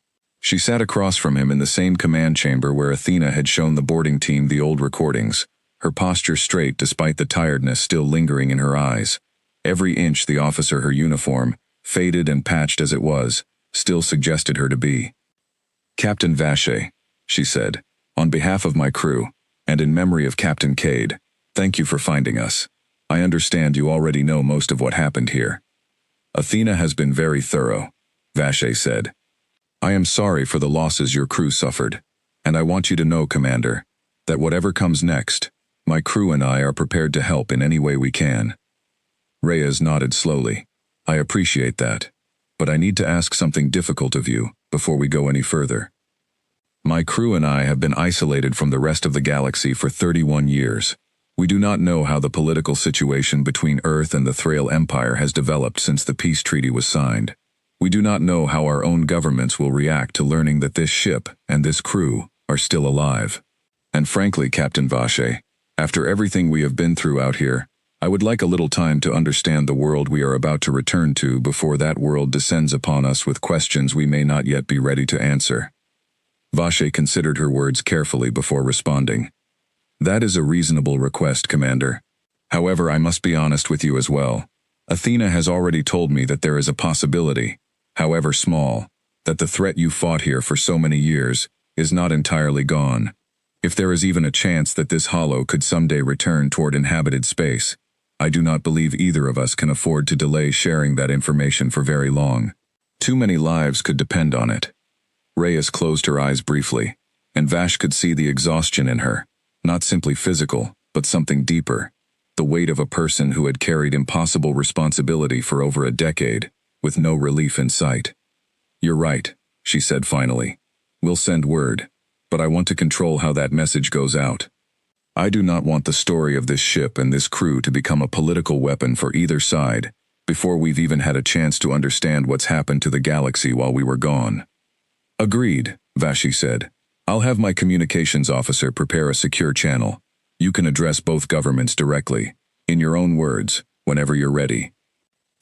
She sat across from him in the same command chamber where Athena had shown the boarding team the old recordings, her posture straight despite the tiredness still lingering in her eyes. Every inch the officer her uniform, faded and patched as it was, still suggested her to be. "Captain Vache," she said, "on behalf of my crew, and in memory of Captain Cade, thank you for finding us. I understand you already know most of what happened here." "Athena has been very thorough," Vache said. "I am sorry for the losses your crew suffered, and I want you to know, Commander, that whatever comes next, my crew and I are prepared to help in any way we can." Reyes nodded slowly. "I appreciate that, but I need to ask something difficult of you before we go any further. My crew and I have been isolated from the rest of the galaxy for 31 years. We do not know how the political situation between Earth and the Thrail Empire has developed since the peace treaty was signed. We do not know how our own governments will react to learning that this ship and this crew are still alive. And frankly, Captain Vache, after everything we have been through out here, I would like a little time to understand the world we are about to return to before that world descends upon us with questions we may not yet be ready to answer." Vache considered her words carefully before responding. "That is a reasonable request, Commander. However, I must be honest with you as well. Athena has already told me that there is a possibility, however small, that the threat you fought here for so many years is not entirely gone. If there is even a chance that this hollow could someday return toward inhabited space, I do not believe either of us can afford to delay sharing that information for very long. Too many lives could depend on it." Reyes closed her eyes briefly, and Vash could see the exhaustion in her, not simply physical, but something deeper, the weight of a person who had carried impossible responsibility for over a decade, with no relief in sight. "You're right," she said finally. "We'll send word, but I want to control how that message goes out. I do not want the story of this ship and this crew to become a political weapon for either side before we've even had a chance to understand what's happened to the galaxy while we were gone." "Agreed," Vashi said. "I'll have my communications officer prepare a secure channel. You can address both governments directly, in your own words, whenever you're ready."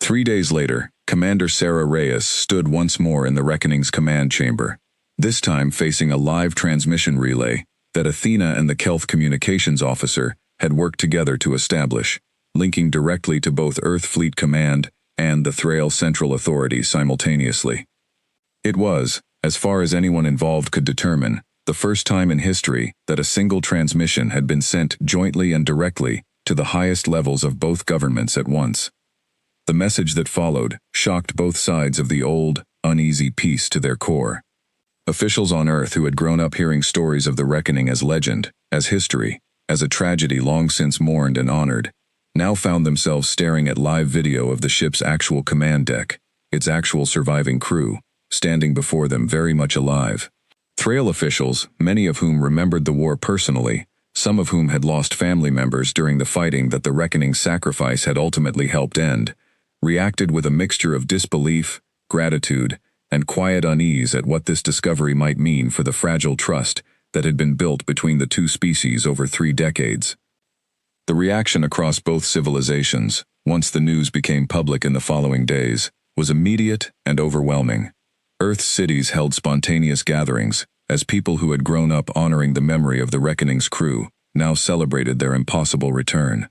3 days later, Commander Sarah Reyes stood once more in the Reckoning's command chamber, this time facing a live transmission relay that Athena and the Kelth communications officer had worked together to establish, linking directly to both Earth Fleet Command and the Thrail Central Authority simultaneously. It was, as far as anyone involved could determine, the first time in history that a single transmission had been sent jointly and directly to the highest levels of both governments at once. The message that followed shocked both sides of the old, uneasy peace to their core. Officials on Earth who had grown up hearing stories of the reckoning as legend, as history, as a tragedy long since mourned and honored, now found themselves staring at live video of the ship's actual command deck, its actual surviving crew, standing before them very much alive. Thrail officials, many of whom remembered the war personally, some of whom had lost family members during the fighting that the reckoning's sacrifice had ultimately helped end, reacted with a mixture of disbelief, gratitude, and quiet unease at what this discovery might mean for the fragile trust that had been built between the two species over 3 decades. The reaction across both civilizations, once the news became public in the following days, was immediate and overwhelming. Earth's cities held spontaneous gatherings, as people who had grown up honoring the memory of the Reckoning's crew now celebrated their impossible return.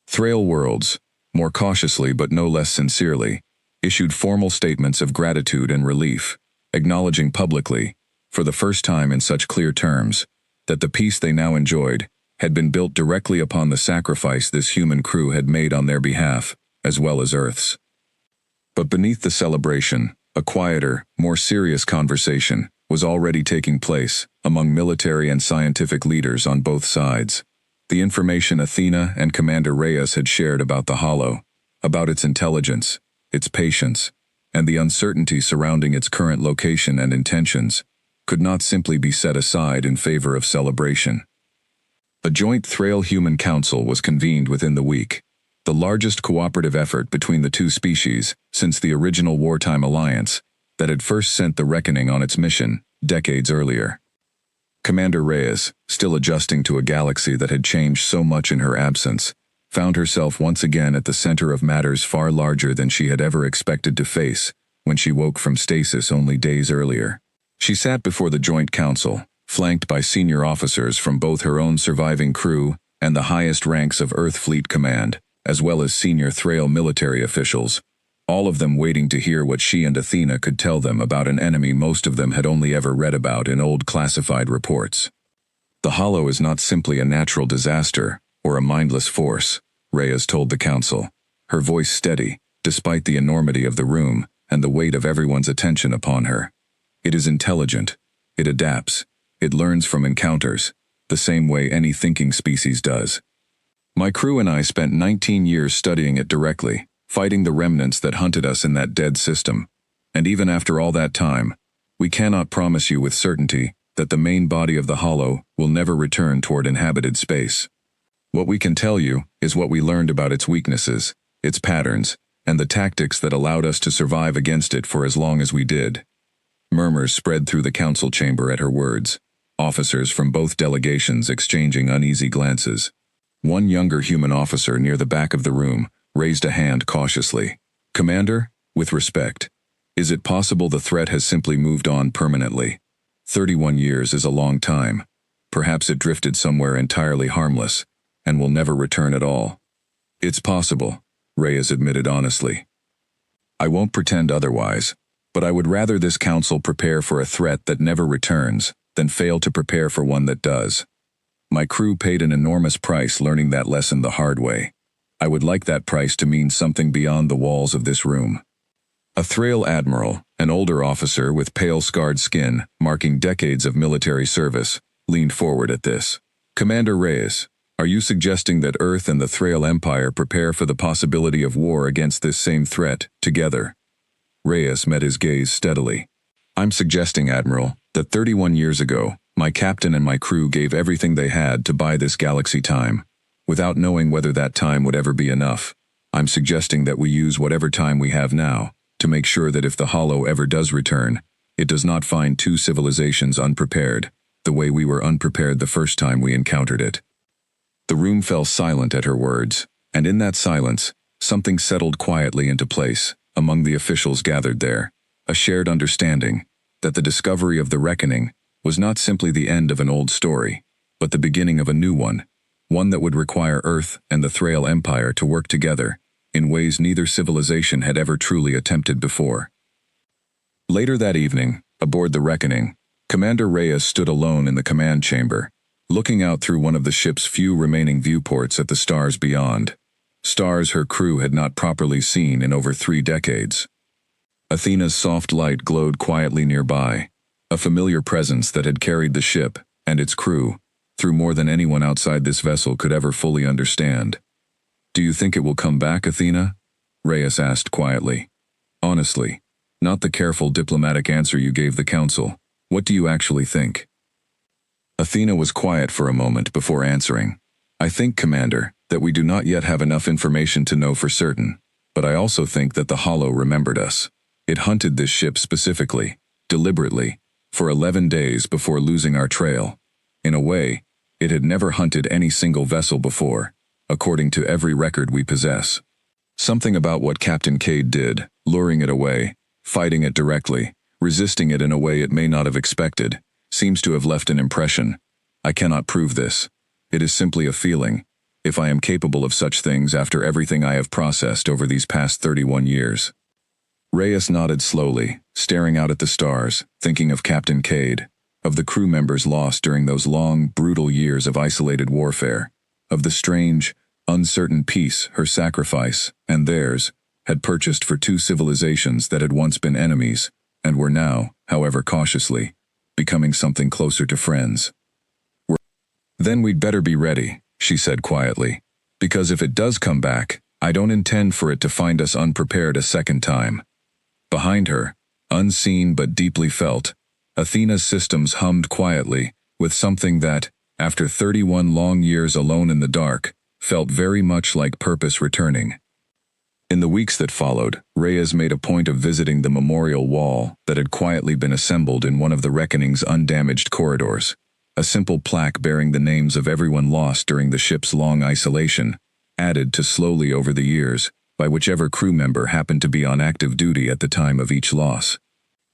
Thrail worlds, more cautiously but no less sincerely, issued formal statements of gratitude and relief, acknowledging publicly, for the first time in such clear terms, that the peace they now enjoyed had been built directly upon the sacrifice this human crew had made on their behalf, as well as Earth's. But beneath the celebration, a quieter, more serious conversation was already taking place among military and scientific leaders on both sides. The information Athena and Commander Reyes had shared about the Hollow, about its intelligence, its patience, and the uncertainty surrounding its current location and intentions, could not simply be set aside in favor of celebration. A joint Thrail-Human Council was convened within the week, the largest cooperative effort between the two species since the original wartime alliance that had first sent the Reckoning on its mission decades earlier. Commander Reyes, still adjusting to a galaxy that had changed so much in her absence, found herself once again at the center of matters far larger than she had ever expected to face when she woke from stasis only days earlier. She sat before the Joint Council, flanked by senior officers from both her own surviving crew and the highest ranks of Earth Fleet Command, as well as senior Thrail military officials, all of them waiting to hear what she and Athena could tell them about an enemy most of them had only ever read about in old classified reports. The Hollow is not simply a natural disaster or a mindless force, Reyes told the council, her voice steady, despite the enormity of the room and the weight of everyone's attention upon her. It is intelligent, it adapts, it learns from encounters, the same way any thinking species does. My crew and I spent 19 years studying it directly, fighting the remnants that hunted us in that dead system, and even after all that time, we cannot promise you with certainty that the main body of the Hollow will never return toward inhabited space. What we can tell you is what we learned about its weaknesses, its patterns, and the tactics that allowed us to survive against it for as long as we did. Murmurs spread through the council chamber at her words, officers from both delegations exchanging uneasy glances. One younger human officer near the back of the room raised a hand cautiously. Commander, with respect, is it possible the threat has simply moved on permanently? 31 years is a long time. Perhaps it drifted somewhere entirely harmless, and will never return at all. It's possible, Reyes admitted honestly. I won't pretend otherwise, but I would rather this council prepare for a threat that never returns than fail to prepare for one that does. My crew paid an enormous price learning that lesson the hard way. I would like that price to mean something beyond the walls of this room. A Thrail admiral, an older officer with pale scarred skin, marking decades of military service, leaned forward at this. Commander Reyes, are you suggesting that Earth and the Thrail Empire prepare for the possibility of war against this same threat, together? Reyes met his gaze steadily. I'm suggesting, Admiral, that 31 years ago, my captain and my crew gave everything they had to buy this galaxy time, without knowing whether that time would ever be enough. I'm suggesting that we use whatever time we have now, to make sure that if the Hollow ever does return, it does not find two civilizations unprepared, the way we were unprepared the first time we encountered it. The room fell silent at her words, and in that silence, something settled quietly into place among the officials gathered there, a shared understanding that the discovery of the Reckoning was not simply the end of an old story, but the beginning of a new one that would require Earth and the Thrail Empire to work together in ways neither civilization had ever truly attempted before. Later that evening, aboard the Reckoning, Commander Reyes stood alone in the command chamber, looking out through one of the ship's few remaining viewports at the stars beyond, stars her crew had not properly seen in over 3 decades. Athena's soft light glowed quietly nearby, a familiar presence that had carried the ship and its crew through more than anyone outside this vessel could ever fully understand. "Do you think it will come back, Athena?" Reyes asked quietly. "Honestly, not the careful diplomatic answer you gave the council. What do you actually think?" Athena was quiet for a moment before answering. "I think, Commander, that we do not yet have enough information to know for certain, but I also think that the Hollow remembered us. It hunted this ship specifically, deliberately, for 11 days before losing our trail. In a way, it had never hunted any single vessel before, according to every record we possess. Something about what Captain Cade did, luring it away, fighting it directly, resisting it in a way it may not have expected, seems to have left an impression. I cannot prove this. It is simply a feeling, if I am capable of such things after everything I have processed over these past 31 years. Reyes nodded slowly, staring out at the stars, thinking of Captain Cade, of the crew members lost during those long, brutal years of isolated warfare, of the strange, uncertain peace her sacrifice, and theirs, had purchased for 2 civilizations that had once been enemies, and were now, however cautiously, becoming something closer to friends. "Then we'd better be ready," she said quietly, "because if it does come back, I don't intend for it to find us unprepared a second time." Behind her, unseen but deeply felt, Athena's systems hummed quietly, with something that, after 31 long years alone in the dark, felt very much like purpose returning. In the weeks that followed, Reyes made a point of visiting the memorial wall that had quietly been assembled in one of the Reckoning's undamaged corridors, a simple plaque bearing the names of everyone lost during the ship's long isolation, added to slowly over the years, by whichever crew member happened to be on active duty at the time of each loss.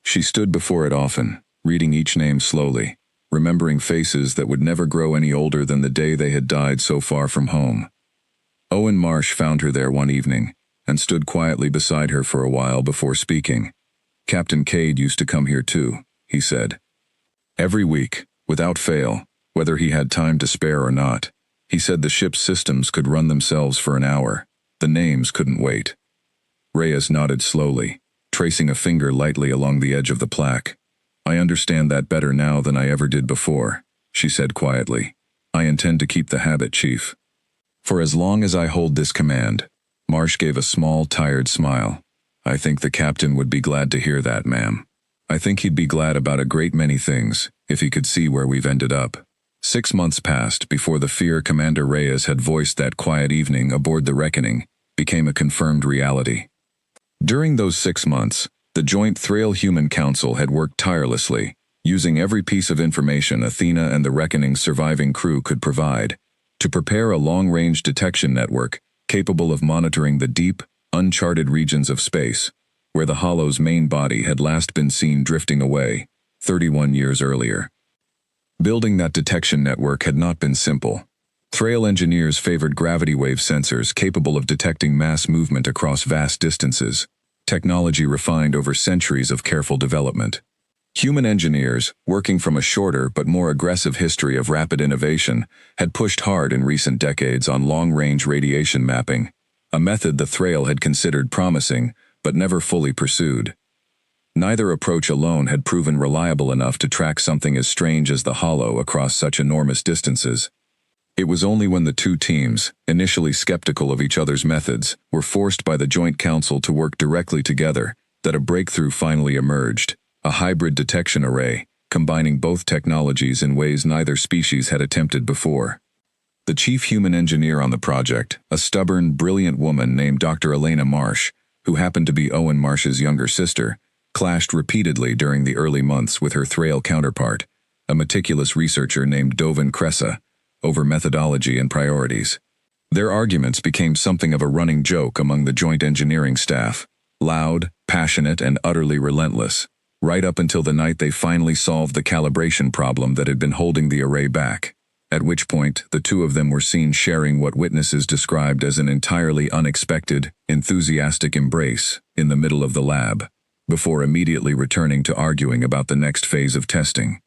She stood before it often, reading each name slowly, remembering faces that would never grow any older than the day they had died so far from home. Owen Marsh found her there one evening, and stood quietly beside her for a while before speaking. "Captain Cade used to come here too," he said. "Every week, without fail, whether he had time to spare or not. He said the ship's systems could run themselves for an hour. The names couldn't wait." Reyes nodded slowly, tracing a finger lightly along the edge of the plaque. "I understand that better now than I ever did before," she said quietly. "I intend to keep the habit, Chief. For as long as I hold this command." Marsh gave a small, tired smile. "I think the captain would be glad to hear that, ma'am. I think he'd be glad about a great many things, if he could see where we've ended up." 6 months passed before the fear Commander Reyes had voiced that quiet evening aboard the Reckoning became a confirmed reality. During those 6 months, the Joint Thrail-Human Council had worked tirelessly, using every piece of information Athena and the Reckoning's surviving crew could provide, to prepare a long-range detection network capable of monitoring the deep, uncharted regions of space, where the Hollow's main body had last been seen drifting away, 31 years earlier. Building that detection network had not been simple. Thrail engineers favored gravity wave sensors capable of detecting mass movement across vast distances, technology refined over centuries of careful development. Human engineers, working from a shorter but more aggressive history of rapid innovation, had pushed hard in recent decades on long-range radiation mapping, a method the Thrail had considered promising but never fully pursued. Neither approach alone had proven reliable enough to track something as strange as the Hollow across such enormous distances. It was only when the 2 teams, initially skeptical of each other's methods, were forced by the Joint Council to work directly together that a breakthrough finally emerged, a hybrid detection array, combining both technologies in ways neither species had attempted before. The chief human engineer on the project, a stubborn, brilliant woman named Dr. Elena Marsh, who happened to be Owen Marsh's younger sister, clashed repeatedly during the early months with her Thrail counterpart, a meticulous researcher named Dovin Cressa, over methodology and priorities. Their arguments became something of a running joke among the joint engineering staff, loud, passionate, and utterly relentless, right up until the night they finally solved the calibration problem that had been holding the array back. at which point the two of them were seen sharing what witnesses described as an entirely unexpected, enthusiastic embrace in the middle of the lab, before immediately returning to arguing about the next phase of testing.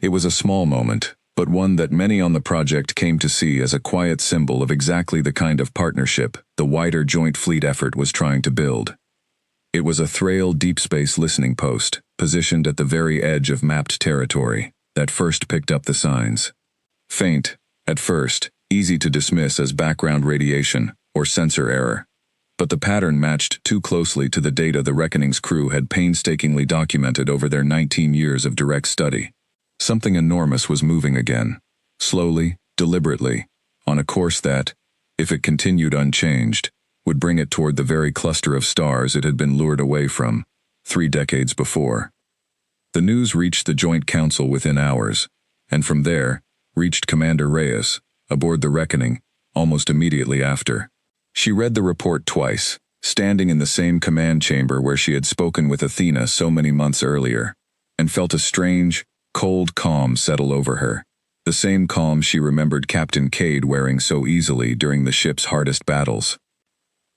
It was a small moment, but one that many on the project came to see as a quiet symbol of exactly the kind of partnership the wider joint fleet effort was trying to build. It was a Thrail deep space listening post, positioned at the very edge of mapped territory, that first picked up the signs. Faint, at first, easy to dismiss as background radiation or sensor error. But the pattern matched too closely to the data the Reckoning's crew had painstakingly documented over their 19 years of direct study. Something enormous was moving again, slowly, deliberately, on a course that, if it continued unchanged, would bring it toward the very cluster of stars it had been lured away from 3 decades before. The news reached the Joint Council within hours, and from there, reached Commander Reyes, aboard the Reckoning, almost immediately after. She read the report twice, standing in the same command chamber where she had spoken with Athena so many months earlier, and felt a strange, cold calm settle over her, the same calm she remembered Captain Cade wearing so easily during the ship's hardest battles.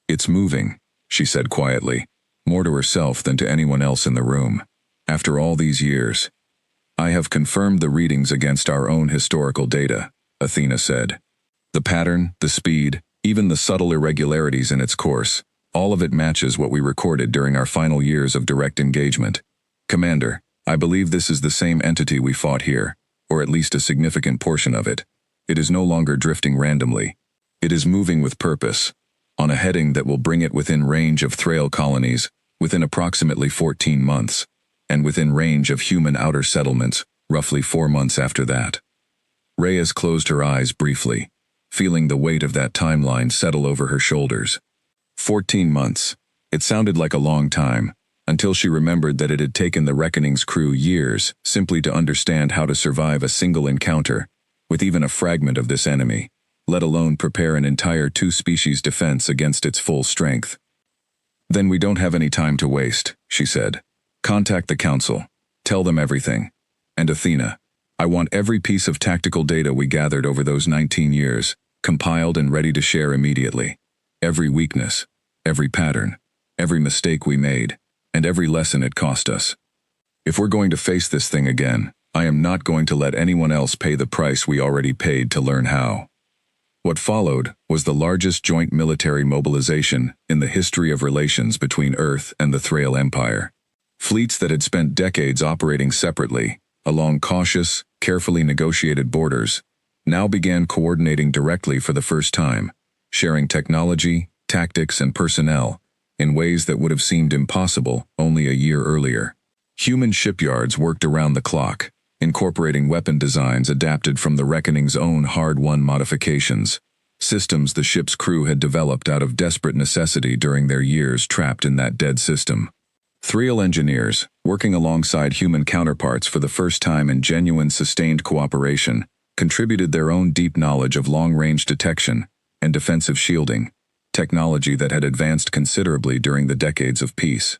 "It's moving," she said quietly, more to herself than to anyone else in the room. "After all these years, I have confirmed the readings against our own historical data," Athena said. "The pattern, the speed, even the subtle irregularities in its course, all of it matches what we recorded during our final years of direct engagement. Commander, I believe this is the same entity we fought here, or at least a significant portion of it. It is no longer drifting randomly. It is moving with purpose, on a heading that will bring it within range of Thrail colonies within approximately 14 months, and within range of human outer settlements roughly 4 months after that." Reyes closed her eyes briefly, feeling the weight of that timeline settle over her shoulders. 14 months. It sounded like a long time, until she remembered that it had taken the Reckoning's crew years simply to understand how to survive a single encounter with even a fragment of this enemy, let alone prepare an entire 2-species defense against its full strength. "Then we don't have any time to waste," she said. "Contact the Council. Tell them everything. And Athena, I want every piece of tactical data we gathered over those 19 years, compiled and ready to share immediately. Every weakness, every pattern, every mistake we made, and every lesson it cost us. If we're going to face this thing again, I am not going to let anyone else pay the price we already paid to learn how." What followed was the largest joint military mobilization in the history of relations between Earth and the Thrail Empire. Fleets that had spent decades operating separately, along cautious, carefully negotiated borders, now began coordinating directly for the first time, sharing technology, tactics, and personnel in ways that would have seemed impossible only a year earlier. Human shipyards worked around the clock, incorporating weapon designs adapted from the Reckoning's own hard-won modifications, systems the ship's crew had developed out of desperate necessity during their years trapped in that dead system. Thrail engineers, working alongside human counterparts for the first time in genuine sustained cooperation, contributed their own deep knowledge of long-range detection and defensive shielding, technology that had advanced considerably during the decades of peace.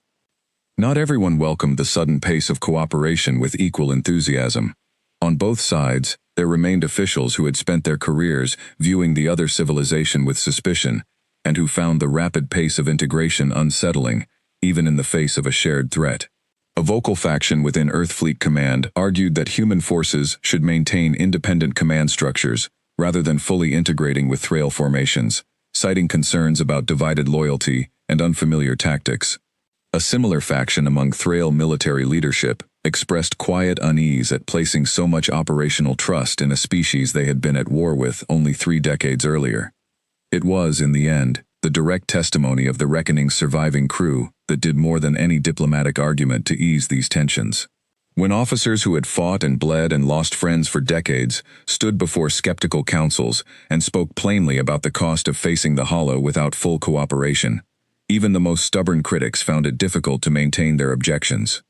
Not everyone welcomed the sudden pace of cooperation with equal enthusiasm. On both sides, there remained officials who had spent their careers viewing the other civilization with suspicion, and who found the rapid pace of integration unsettling, even in the face of a shared threat. A vocal faction within Earth Fleet Command argued that human forces should maintain independent command structures rather than fully integrating with Thrail formations, citing concerns about divided loyalty and unfamiliar tactics. A similar faction among Thrail military leadership expressed quiet unease at placing so much operational trust in a species they had been at war with only 3 decades earlier. It was, in the end, the direct testimony of the Reckoning's surviving crew that did more than any diplomatic argument to ease these tensions. When officers who had fought and bled and lost friends for decades stood before skeptical councils and spoke plainly about the cost of facing the Hollow without full cooperation, even the most stubborn critics found it difficult to maintain their objections.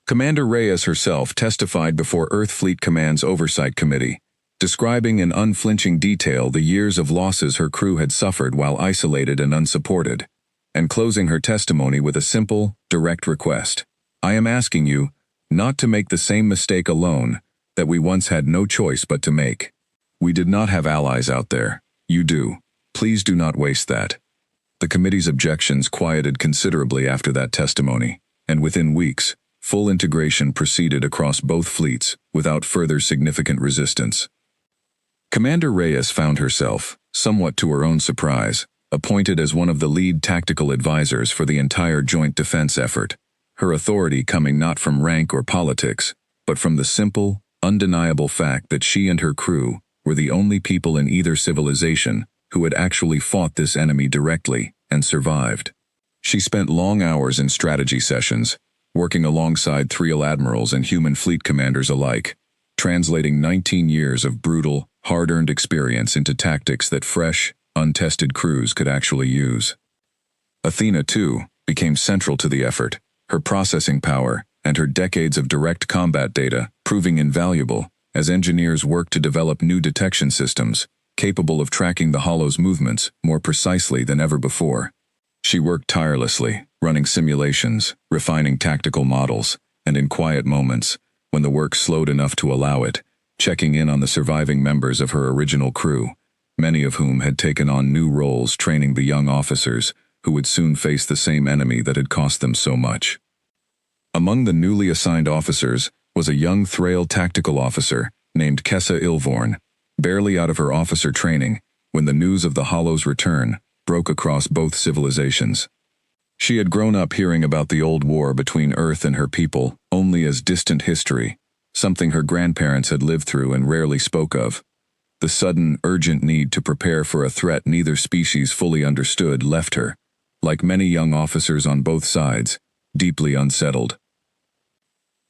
Commander Reyes herself testified before Earth Fleet Command's Oversight Committee, describing in unflinching detail the years of losses her crew had suffered while isolated and unsupported, and closing her testimony with a simple, direct request. "I am asking you not to make the same mistake alone that we once had no choice but to make." We did not have allies out there. You do. Please do not waste that. The committee's objections quieted considerably after that testimony, and within weeks, full integration proceeded across both fleets without further significant resistance. Commander Reyes found herself, somewhat to her own surprise, appointed as one of the lead tactical advisors for the entire joint defense effort, her authority coming not from rank or politics, but from the simple, undeniable fact that she and her crew were the only people in either civilization who had actually fought this enemy directly and survived. She spent long hours in strategy sessions, working alongside Threal admirals and human fleet commanders alike, translating 19 years of brutal, hard-earned experience into tactics that fresh, untested crews could actually use. Athena, too, became central to the effort, her processing power and her decades of direct combat data proving invaluable as engineers worked to develop new detection systems capable of tracking the Hollow's movements more precisely than ever before. She worked tirelessly, running simulations, refining tactical models, and in quiet moments, when the work slowed enough to allow it, checking in on the surviving members of her original crew, many of whom had taken on new roles training the young officers who would soon face the same enemy that had cost them so much. Among the newly assigned officers was a young Thrail tactical officer named Kessa Ilvorn, barely out of her officer training when the news of the Hollow's return broke across both civilizations. She had grown up hearing about the old war between Earth and her people only as distant history, something her grandparents had lived through and rarely spoke of. The sudden, urgent need to prepare for a threat neither species fully understood left her, like many young officers on both sides, deeply unsettled.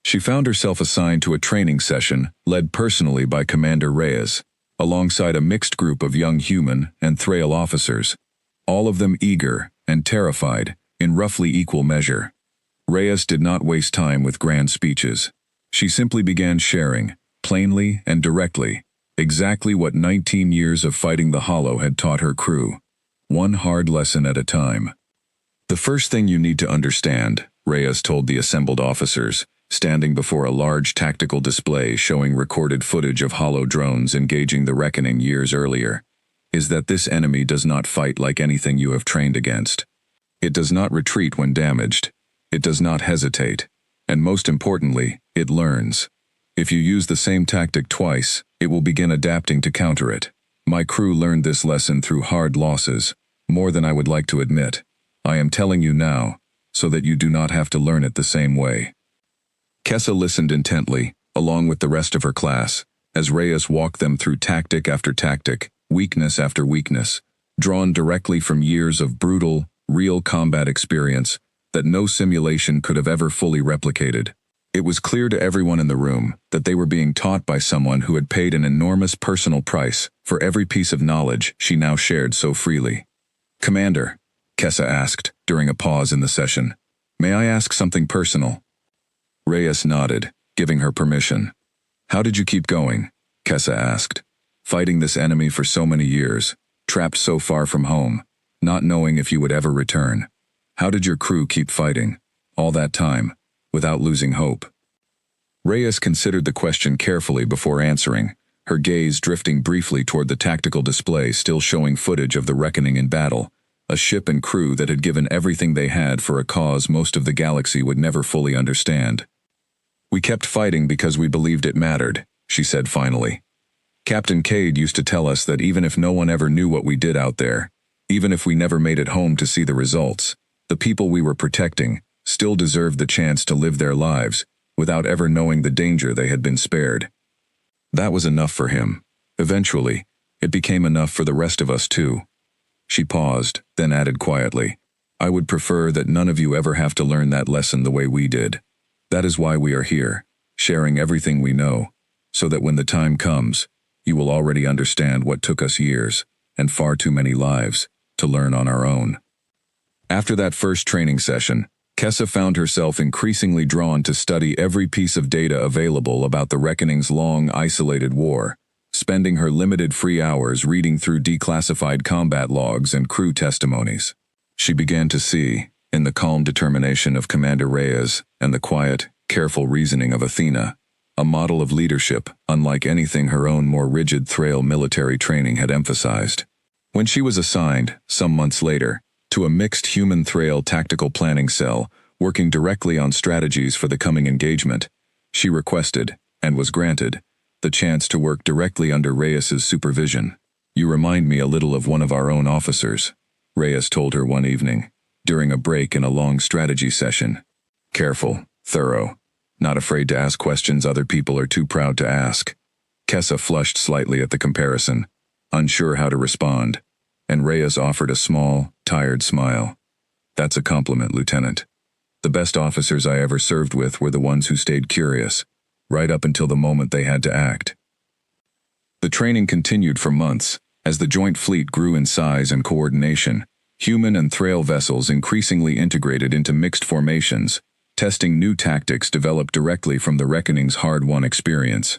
She found herself assigned to a training session led personally by Commander Reyes, alongside a mixed group of young human and Thrail officers, all of them eager and terrified in roughly equal measure. Reyes did not waste time with grand speeches. She simply began sharing, plainly and directly, exactly what 19 years of fighting the Hollow had taught her crew, one hard lesson at a time. The first thing you need to understand, Reyes told the assembled officers, standing before a large tactical display showing recorded footage of Hollow drones engaging the Reckoning years earlier, is that this enemy does not fight like anything you have trained against. It does not retreat when damaged. It does not hesitate. And most importantly, it learns. If you use the same tactic twice, it will begin adapting to counter it. My crew learned this lesson through hard losses, more than I would like to admit. I am telling you now, so that you do not have to learn it the same way. Kessa listened intently, along with the rest of her class, as Reyes walked them through tactic after tactic, weakness after weakness, drawn directly from years of brutal, real combat experience that no simulation could have ever fully replicated. It was clear to everyone in the room that they were being taught by someone who had paid an enormous personal price for every piece of knowledge she now shared so freely. "Commander," Kessa asked during a pause in the session, "may I ask something personal?" Reyes nodded, giving her permission. "How did you keep going?" Kessa asked. "Fighting this enemy for so many years, trapped so far from home, not knowing if you would ever return. How did your crew keep fighting, all that time, without losing hope?" Reyes considered the question carefully before answering, her gaze drifting briefly toward the tactical display still showing footage of the Reckoning in battle, a ship and crew that had given everything they had for a cause most of the galaxy would never fully understand. "We kept fighting because we believed it mattered," she said finally. "Captain Cade used to tell us that even if no one ever knew what we did out there, even if we never made it home to see the results, the people we were protecting still deserved the chance to live their lives without ever knowing the danger they had been spared." That was enough for him. Eventually, it became enough for the rest of us too. She paused, then added quietly, "I would prefer that none of you ever have to learn that lesson the way we did. That is why we are here, sharing everything we know, so that when the time comes, you will already understand what took us years, and far too many lives, to learn on our own." After that first training session, Kessa found herself increasingly drawn to study every piece of data available about the Reckoning's long, isolated war, spending her limited free hours reading through declassified combat logs and crew testimonies. She began to see, in the calm determination of Commander Reyes and the quiet, careful reasoning of Athena, a model of leadership unlike anything her own more rigid Thrail military training had emphasized. When she was assigned, some months later, to a mixed human Thrail tactical planning cell working directly on strategies for the coming engagement, she requested, and was granted, the chance to work directly under Reyes's supervision. "You remind me a little of one of our own officers," Reyes told her one evening, during a break in a long strategy session. "Careful, thorough, not afraid to ask questions other people are too proud to ask." Kessa flushed slightly at the comparison, unsure how to respond, and Reyes offered a small, tired smile. "That's a compliment, Lieutenant. The best officers I ever served with were the ones who stayed curious, right up until the moment they had to act." The training continued for months, as the joint fleet grew in size and coordination. Human and Thrail vessels increasingly integrated into mixed formations, testing new tactics developed directly from the Reckoning's hard-won experience.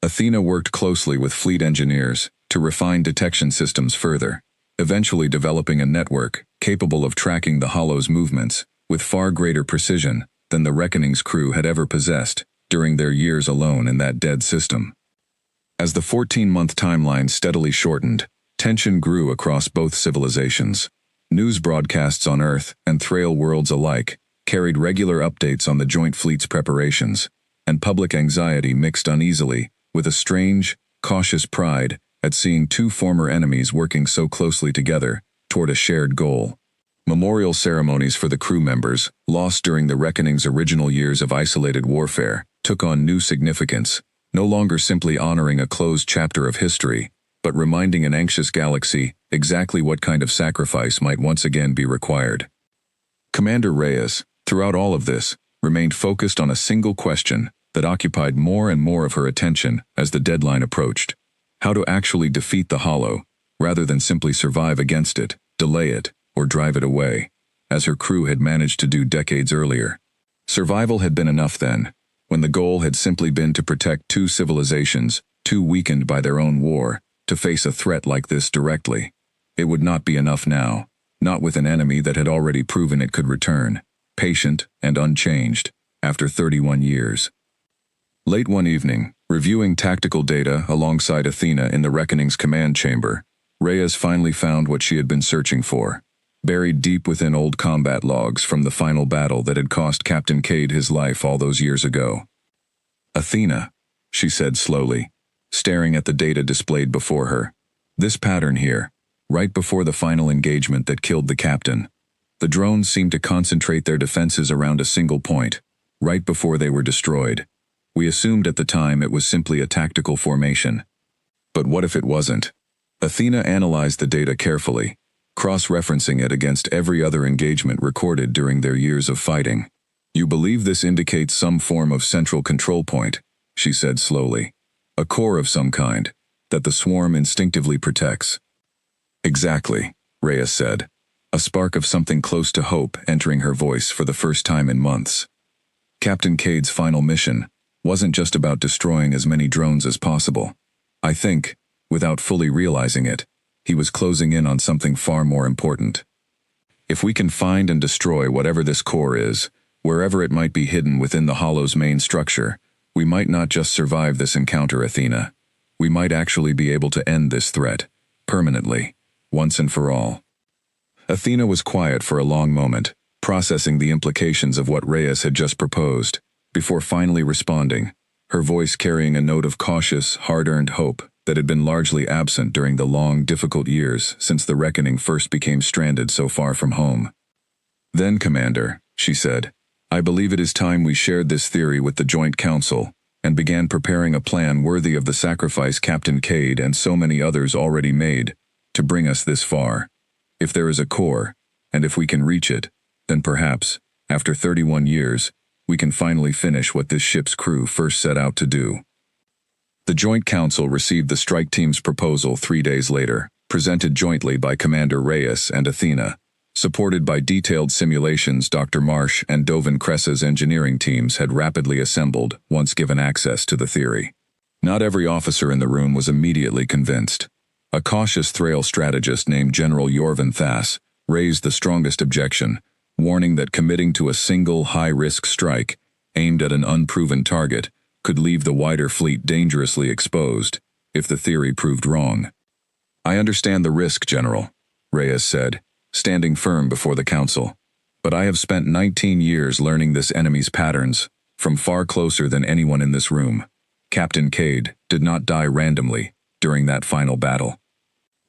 Athena worked closely with fleet engineers to refine detection systems further, eventually developing a network capable of tracking the Hollow's movements with far greater precision than the Reckoning's crew had ever possessed during their years alone in that dead system. As the 14-month timeline steadily shortened, tension grew across both civilizations. News broadcasts on Earth and Thrail worlds alike carried regular updates on the joint fleet's preparations, and public anxiety mixed uneasily with a strange, cautious pride at seeing two former enemies working so closely together toward a shared goal. Memorial ceremonies for the crew members, lost during the Reckoning's original years of isolated warfare, took on new significance, no longer simply honoring a closed chapter of history, but reminding an anxious galaxy exactly what kind of sacrifice might once again be required. Commander Reyes, throughout all of this, remained focused on a single question that occupied more and more of her attention as the deadline approached: how to actually defeat the Hollow, rather than simply survive against it, delay it, or drive it away, as her crew had managed to do decades earlier. Survival had been enough then, when the goal had simply been to protect two civilizations, too weakened by their own war, to face a threat like this directly. It would not be enough now, not with an enemy that had already proven it could return, patient and unchanged, after 31 years. Late one evening, reviewing tactical data alongside Athena in the Reckoning's command chamber, Reyes finally found what she had been searching for, buried deep within old combat logs from the final battle that had cost Captain Cade his life all those years ago. "Athena," she said slowly, staring at the data displayed before her. "This pattern here, right before the final engagement that killed the captain. The drones seemed to concentrate their defenses around a single point, right before they were destroyed. We assumed at the time it was simply a tactical formation. But what if it wasn't?" Athena analyzed the data carefully, cross-referencing it against every other engagement recorded during their years of fighting. "You believe this indicates some form of central control point," she said slowly. "A core of some kind, that the swarm instinctively protects." "Exactly," Reyes said, a spark of something close to hope entering her voice for the first time in months. Captain Cade's final mission wasn't just about destroying as many drones as possible. I think, without fully realizing it, he was closing in on something far more important. If we can find and destroy whatever this core is, wherever it might be hidden within the Hollow's main structure, we might not just survive this encounter, Athena. We might actually be able to end this threat, permanently, once and for all. Athena was quiet for a long moment, processing the implications of what Reyes had just proposed, before finally responding, her voice carrying a note of cautious, hard-earned hope that had been largely absent during the long, difficult years since the Reckoning first became stranded so far from home. "Then, Commander," she said, "I believe it is time we shared this theory with the Joint Council and began preparing a plan worthy of the sacrifice Captain Cade and so many others already made to bring us this far. If there is a core, and if we can reach it, then perhaps, after 31 years, we can finally finish what this ship's crew first set out to do." The Joint Council received the strike team's proposal 3 days later, presented jointly by Commander Reyes and Athena. Supported by detailed simulations Dr. Marsh and Dovin Cressa's engineering teams had rapidly assembled once given access to the theory. Not every officer in the room was immediately convinced. A cautious Thrail strategist named General Yorvin Thass raised the strongest objection, warning that committing to a single high-risk strike, aimed at an unproven target, could leave the wider fleet dangerously exposed, if the theory proved wrong. "I understand the risk, General," Reyes said, standing firm before the council. "But I have spent 19 years learning this enemy's patterns, from far closer than anyone in this room. Captain Cade did not die randomly during that final battle.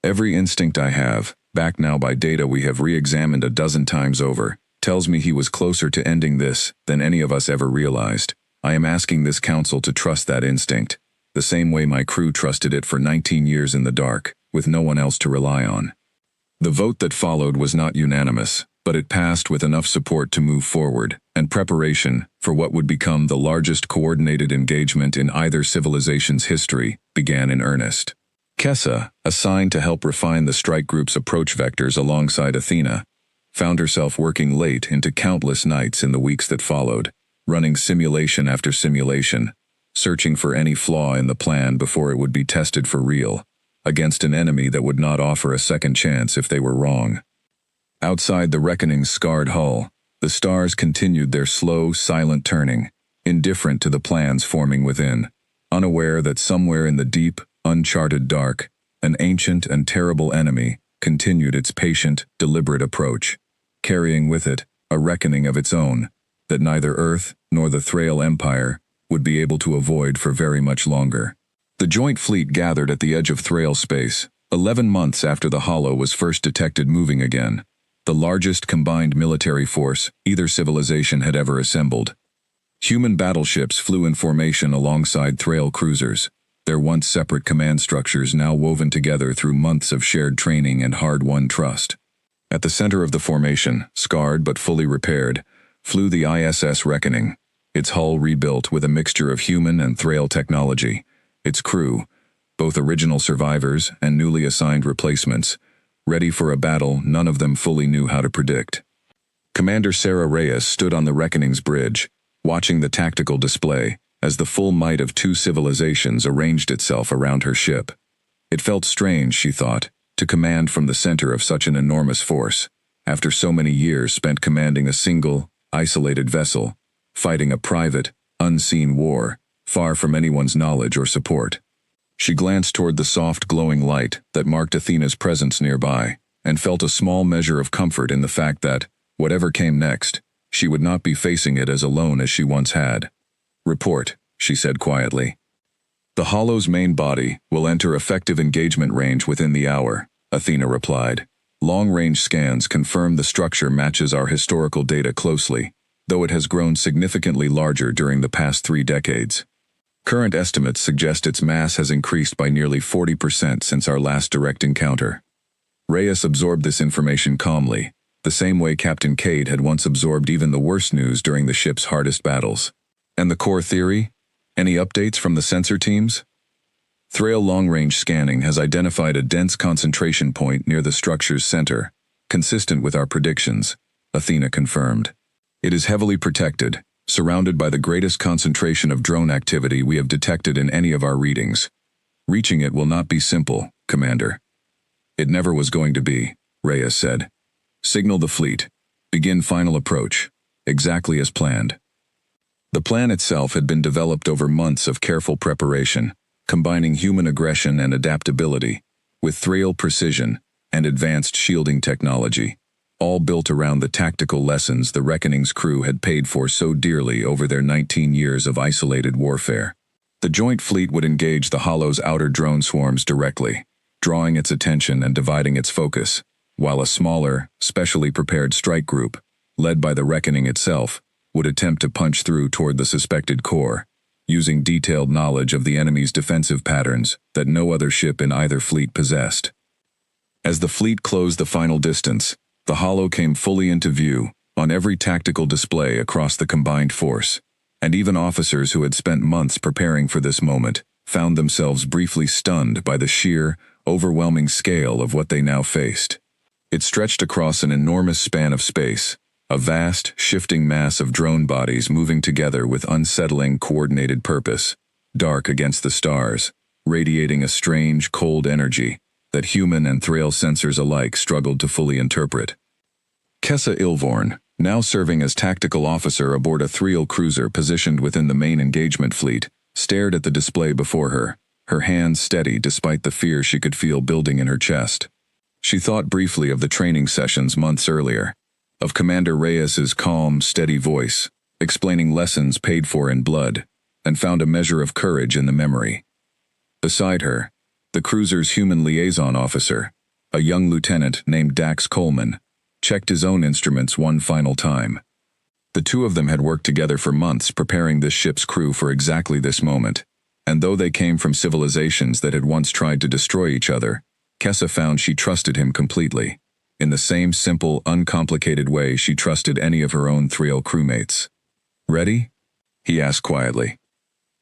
Every instinct I have, backed now by data we have re-examined a dozen times over, tells me he was closer to ending this than any of us ever realized. I am asking this council to trust that instinct, the same way my crew trusted it for 19 years in the dark, with no one else to rely on." The vote that followed was not unanimous, but it passed with enough support to move forward, and preparation for what would become the largest coordinated engagement in either civilization's history began in earnest. Kessa, assigned to help refine the strike group's approach vectors alongside Athena, found herself working late into countless nights in the weeks that followed, running simulation after simulation, searching for any flaw in the plan before it would be tested for real, against an enemy that would not offer a second chance if they were wrong. Outside the Reckoning's scarred hull, the stars continued their slow, silent turning, indifferent to the plans forming within, unaware that somewhere in the deep, uncharted dark, an ancient and terrible enemy continued its patient, deliberate approach, carrying with it a reckoning of its own that neither Earth nor the Thrail Empire would be able to avoid for very much longer. The joint fleet gathered at the edge of Thrail space, 11 months after the Hollow was first detected moving again, the largest combined military force either civilization had ever assembled. Human battleships flew in formation alongside Thrail cruisers, their once separate command structures now woven together through months of shared training and hard-won trust. At the center of the formation, scarred but fully repaired, flew the ISS Reckoning, its hull rebuilt with a mixture of human and Thrail technology. Its crew, both original survivors and newly assigned replacements, ready for a battle none of them fully knew how to predict. Commander Sarah Reyes stood on the Reckoning's bridge, watching the tactical display as the full might of two civilizations arranged itself around her ship. It felt strange, she thought, to command from the center of such an enormous force, after so many years spent commanding a single, isolated vessel, fighting a private, unseen war, far from anyone's knowledge or support. She glanced toward the soft, glowing light that marked Athena's presence nearby, and felt a small measure of comfort in the fact that, whatever came next, she would not be facing it as alone as she once had. "Report," she said quietly. "The Hollow's main body will enter effective engagement range within the hour," Athena replied. "Long-range scans confirm the structure matches our historical data closely, though it has grown significantly larger during the past 3 decades. Current estimates suggest its mass has increased by nearly 40% since our last direct encounter." Reyes absorbed this information calmly, the same way Captain Cade had once absorbed even the worst news during the ship's hardest battles. "And the core theory? Any updates from the sensor teams?" "Thrail long-range scanning has identified a dense concentration point near the structure's center, consistent with our predictions," Athena confirmed. "It is heavily protected, surrounded by the greatest concentration of drone activity we have detected in any of our readings. Reaching it will not be simple, Commander." "It never was going to be," Reyes said. "Signal the fleet. Begin final approach. Exactly as planned." The plan itself had been developed over months of careful preparation, combining human aggression and adaptability, with Thrail precision and advanced shielding technology, all built around the tactical lessons the Reckoning's crew had paid for so dearly over their 19 years of isolated warfare. The joint fleet would engage the Hollow's outer drone swarms directly, drawing its attention and dividing its focus, while a smaller, specially prepared strike group, led by the Reckoning itself, would attempt to punch through toward the suspected core, using detailed knowledge of the enemy's defensive patterns that no other ship in either fleet possessed. As the fleet closed the final distance, the Hollow came fully into view, on every tactical display across the combined force, and even officers who had spent months preparing for this moment found themselves briefly stunned by the sheer, overwhelming scale of what they now faced. It stretched across an enormous span of space, a vast, shifting mass of drone bodies moving together with unsettling, coordinated purpose, dark against the stars, radiating a strange, cold energy that human and Thrail sensors alike struggled to fully interpret. Kessa Ilvorn, now serving as tactical officer aboard a Thrail cruiser positioned within the main engagement fleet, stared at the display before her hands steady despite the fear she could feel building in her chest. She thought briefly of the training sessions months earlier, of Commander Reyes's calm, steady voice, explaining lessons paid for in blood, and found a measure of courage in the memory. Beside her, the cruiser's human liaison officer, a young lieutenant named Dax Coleman, checked his own instruments one final time. The two of them had worked together for months preparing this ship's crew for exactly this moment, and though they came from civilizations that had once tried to destroy each other, Kessa found she trusted him completely, in the same simple, uncomplicated way she trusted any of her own Thriel crewmates. "Ready?" he asked quietly.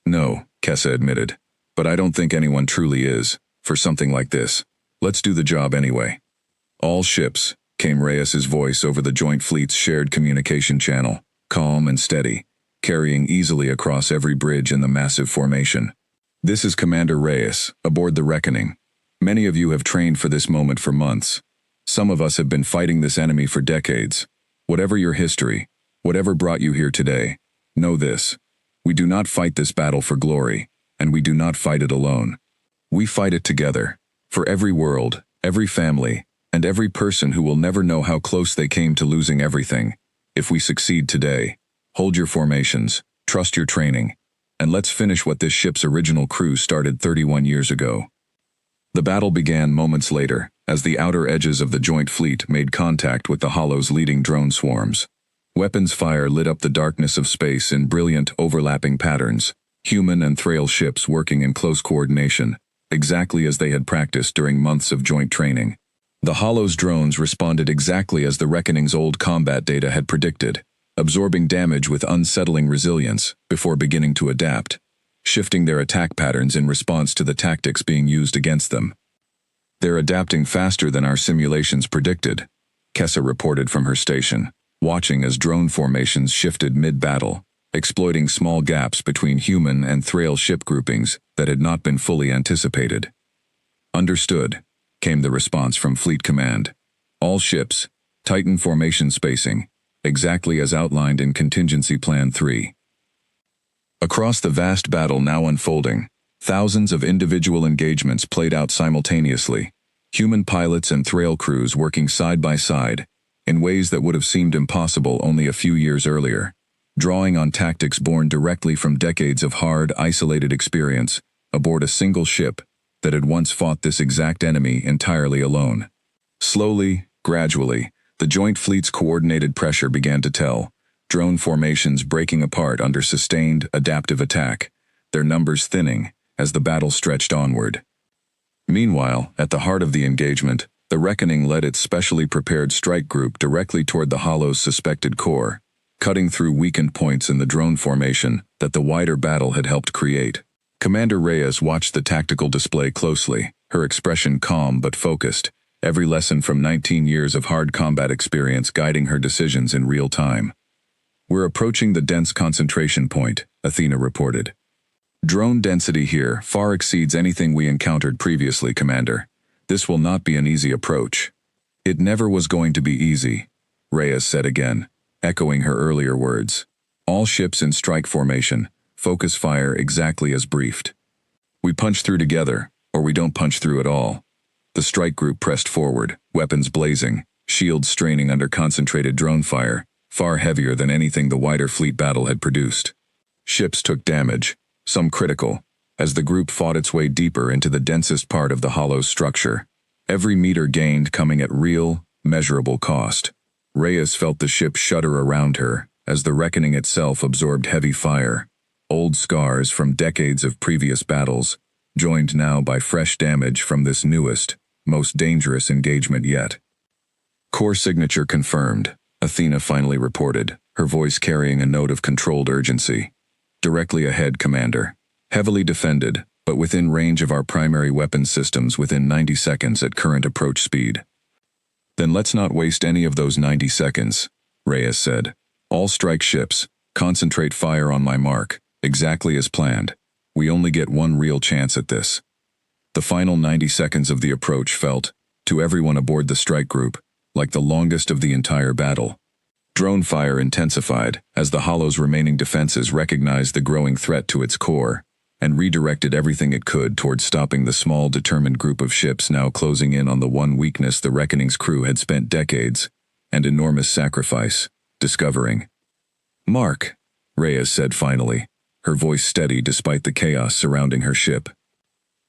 "No," Kessa admitted, "but I don't think anyone truly is, for something like this. Let's do the job anyway." "All ships," came Reyes's voice over the joint fleet's shared communication channel, calm and steady, carrying easily across every bridge in the massive formation. "This is Commander Reyes, aboard the Reckoning. Many of you have trained for this moment for months. Some of us have been fighting this enemy for decades. Whatever your history, whatever brought you here today, know this. We do not fight this battle for glory, and we do not fight it alone. We fight it together, for every world, every family, and every person who will never know how close they came to losing everything. If we succeed today, hold your formations, trust your training, and let's finish what this ship's original crew started 31 years ago." The battle began moments later, as the outer edges of the joint fleet made contact with the Hollow's leading drone swarms. Weapons fire lit up the darkness of space in brilliant, overlapping patterns, human and Thrail ships working in close coordination, exactly as they had practiced during months of joint training. The Hollow's drones responded exactly as the Reckoning's old combat data had predicted, absorbing damage with unsettling resilience before beginning to adapt, shifting their attack patterns in response to the tactics being used against them. "They're adapting faster than our simulations predicted," Kessa reported from her station, watching as drone formations shifted mid-battle, exploiting small gaps between human and Thrail ship groupings that had not been fully anticipated. "Understood," came the response from Fleet Command. "All ships, tighten formation spacing, exactly as outlined in Contingency Plan 3. Across the vast battle now unfolding, thousands of individual engagements played out simultaneously, human pilots and Thrail crews working side by side, in ways that would have seemed impossible only a few years earlier, drawing on tactics born directly from decades of hard, isolated experience aboard a single ship that had once fought this exact enemy entirely alone. Slowly, gradually, the joint fleet's coordinated pressure began to tell, drone formations breaking apart under sustained, adaptive attack, their numbers thinning as the battle stretched onward. Meanwhile, at the heart of the engagement, the Reckoning led its specially prepared strike group directly toward the Hollow's suspected core, cutting through weakened points in the drone formation that the wider battle had helped create. Commander Reyes watched the tactical display closely, her expression calm but focused, every lesson from 19 years of hard combat experience guiding her decisions in real time. "We're approaching the dense concentration point," Athena reported. "Drone density here far exceeds anything we encountered previously, Commander. This will not be an easy approach." "It never was going to be easy," Reyes said again, echoing her earlier words. "All ships in strike formation, focus fire exactly as briefed. We punch through together, or we don't punch through at all." The strike group pressed forward, weapons blazing, shields straining under concentrated drone fire, far heavier than anything the wider fleet battle had produced. Ships took damage, some critical, as the group fought its way deeper into the densest part of the Hollow's structure, every meter gained coming at real, measurable cost. Reyes felt the ship shudder around her as the Reckoning itself absorbed heavy fire, old scars from decades of previous battles, joined now by fresh damage from this newest, most dangerous engagement yet. "Core signature confirmed," Athena finally reported, her voice carrying a note of controlled urgency. "Directly ahead, Commander. Heavily defended, but within range of our primary weapon systems within 90 seconds at current approach speed." "Then let's not waste any of those 90 seconds, Reyes said. "All strike ships, concentrate fire on my mark, exactly as planned. We only get one real chance at this." The final 90 seconds of the approach felt, to everyone aboard the strike group, like the longest of the entire battle. Drone fire intensified as the Hollow's remaining defenses recognized the growing threat to its core, and redirected everything it could towards stopping the small, determined group of ships now closing in on the one weakness the Reckoning's crew had spent decades and enormous sacrifice discovering. "Mark," Reyes said finally, her voice steady despite the chaos surrounding her ship.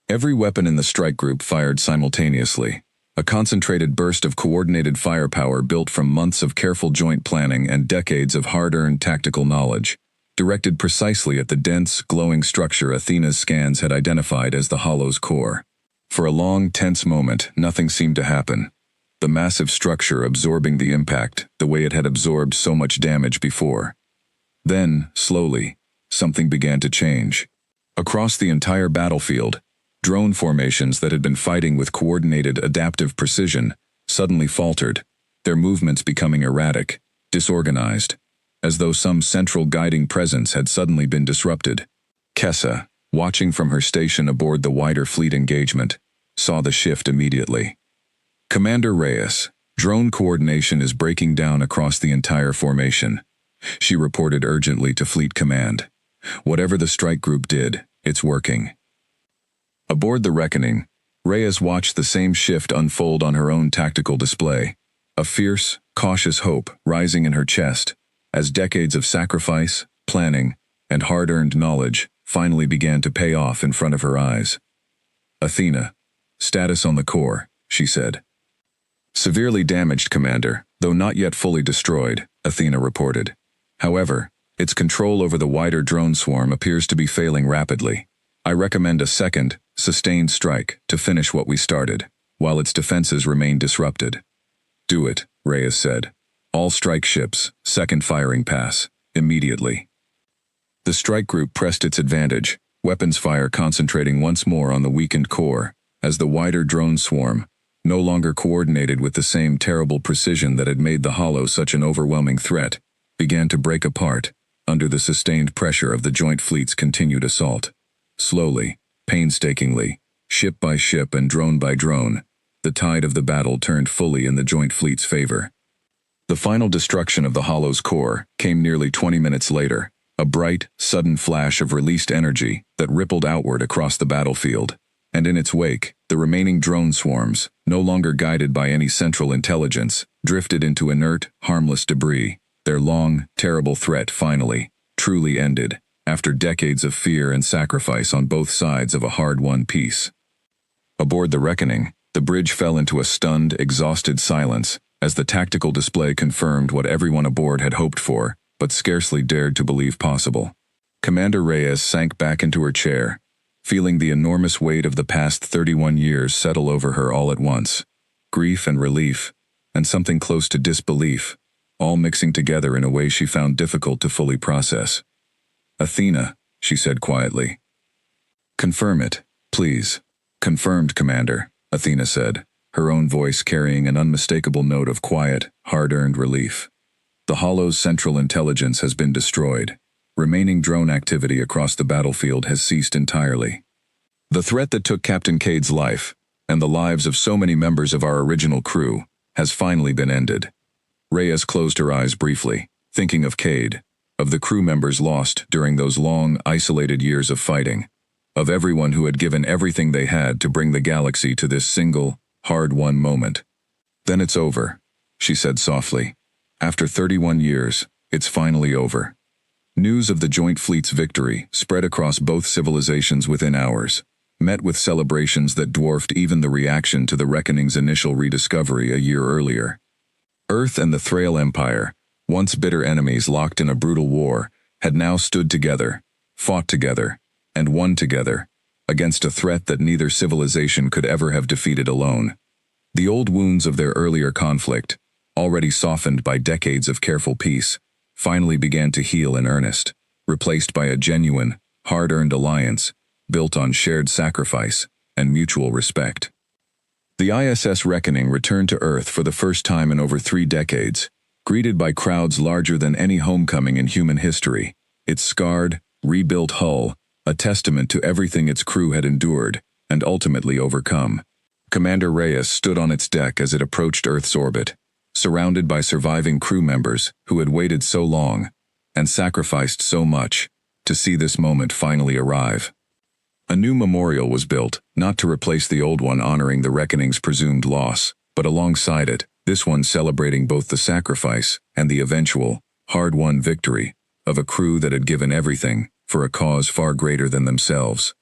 Every weapon in the strike group fired simultaneously, a concentrated burst of coordinated firepower built from months of careful joint planning and decades of hard-earned tactical knowledge, directed precisely at the dense, glowing structure Athena's scans had identified as the Hollow's core. For a long, tense moment, nothing seemed to happen. The massive structure absorbing the impact, the way it had absorbed so much damage before. Then, slowly, something began to change. Across the entire battlefield, drone formations that had been fighting with coordinated, adaptive precision suddenly faltered, their movements becoming erratic, disorganized, as though some central guiding presence had suddenly been disrupted. Kessa, watching from her station aboard the wider fleet engagement, saw the shift immediately. "Commander Reyes, drone coordination is breaking down across the entire formation," she reported urgently to Fleet Command. "Whatever the strike group did, it's working." Aboard the Reckoning, Reyes watched the same shift unfold on her own tactical display, a fierce, cautious hope rising in her chest as decades of sacrifice, planning, and hard-earned knowledge finally began to pay off in front of her eyes. "Athena, status on the core," she said. "Severely damaged, Commander, though not yet fully destroyed," Athena reported. "However, its control over the wider drone swarm appears to be failing rapidly. I recommend a second, sustained strike to finish what we started, while its defenses remain disrupted." "Do it," Reyes said. "All strike ships, second firing pass, immediately." The strike group pressed its advantage, weapons fire concentrating once more on the weakened core, as the wider drone swarm, no longer coordinated with the same terrible precision that had made the Hollow such an overwhelming threat, began to break apart under the sustained pressure of the joint fleet's continued assault. Slowly, painstakingly, ship by ship and drone by drone, the tide of the battle turned fully in the joint fleet's favor. The final destruction of the Hollow's core came nearly 20 minutes later, a bright, sudden flash of released energy that rippled outward across the battlefield, and in its wake, the remaining drone swarms, no longer guided by any central intelligence, drifted into inert, harmless debris, their long, terrible threat finally, truly ended, after decades of fear and sacrifice on both sides of a hard-won peace. Aboard the Reckoning, the bridge fell into a stunned, exhausted silence as the tactical display confirmed what everyone aboard had hoped for, but scarcely dared to believe possible. Commander Reyes sank back into her chair, feeling the enormous weight of the past 31 years settle over her all at once. Grief and relief, and something close to disbelief, all mixing together in a way she found difficult to fully process. "Athena," she said quietly. "Confirm it, please." "Confirmed, Commander," Athena said, her own voice carrying an unmistakable note of quiet, hard-earned relief. "The Hollow's central intelligence has been destroyed. Remaining drone activity across the battlefield has ceased entirely. The threat that took Captain Cade's life, and the lives of so many members of our original crew, has finally been ended." Reyes closed her eyes briefly, thinking of Cade, of the crew members lost during those long, isolated years of fighting, of everyone who had given everything they had to bring the galaxy to this single, hard-won moment. "Then it's over," she said softly. "After 31 years, it's finally over." News of the joint fleet's victory spread across both civilizations within hours, met with celebrations that dwarfed even the reaction to the Reckoning's initial rediscovery a year earlier. Earth and the Thrail Empire, once bitter enemies locked in a brutal war, had now stood together, fought together, and won together, against a threat that neither civilization could ever have defeated alone. The old wounds of their earlier conflict, already softened by decades of careful peace, finally began to heal in earnest, replaced by a genuine, hard-earned alliance built on shared sacrifice and mutual respect. The ISS Reckoning returned to Earth for the first time in over 3 decades, greeted by crowds larger than any homecoming in human history, its scarred, rebuilt hull a testament to everything its crew had endured and ultimately overcome. Commander Reyes stood on its deck as it approached Earth's orbit, surrounded by surviving crew members who had waited so long and sacrificed so much to see this moment finally arrive. A new memorial was built, not to replace the old one honoring the Reckoning's presumed loss, but alongside it, this one celebrating both the sacrifice and the eventual, hard-won victory of a crew that had given everything for a cause far greater than themselves.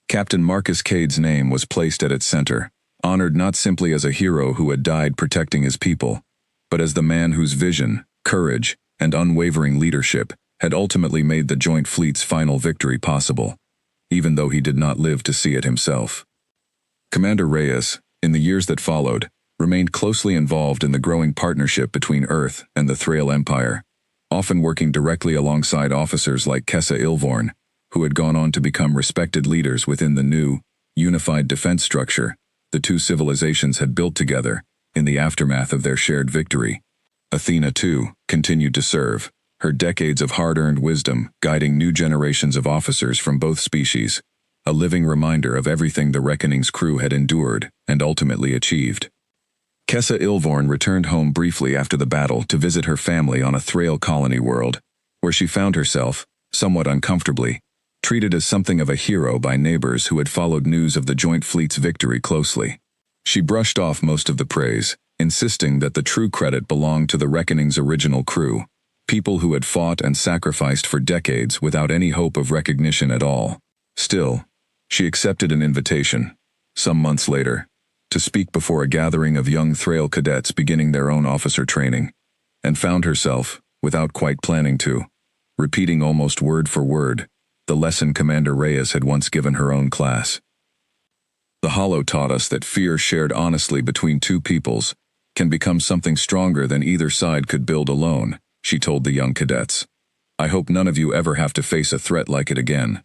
Captain Marcus Cade's name was placed at its center, honored not simply as a hero who had died protecting his people, but as the man whose vision, courage, and unwavering leadership had ultimately made the joint fleet's final victory possible, even though he did not live to see it himself. Commander Reyes, in the years that followed, remained closely involved in the growing partnership between Earth and the Thrail Empire, often working directly alongside officers like Kessa Ilvorn, who had gone on to become respected leaders within the new, unified defense structure the two civilizations had built together in the aftermath of their shared victory. Athena, too, continued to serve, her decades of hard-earned wisdom guiding new generations of officers from both species, a living reminder of everything the Reckoning's crew had endured and ultimately achieved. Kessa Ilvorn returned home briefly after the battle to visit her family on a Thrail colony world, where she found herself, somewhat uncomfortably, treated as something of a hero by neighbors who had followed news of the joint fleet's victory closely. She brushed off most of the praise, insisting that the true credit belonged to the Reckoning's original crew, people who had fought and sacrificed for decades without any hope of recognition at all. Still, she accepted an invitation, some months later, to speak before a gathering of young Thrail cadets beginning their own officer training, and found herself, without quite planning to, repeating almost word for word the lesson Commander Reyes had once given her own class. The Hollow taught us that fear shared honestly between two peoples can become something stronger than either side could build alone, she told the young cadets. I hope none of you ever have to face a threat like it again.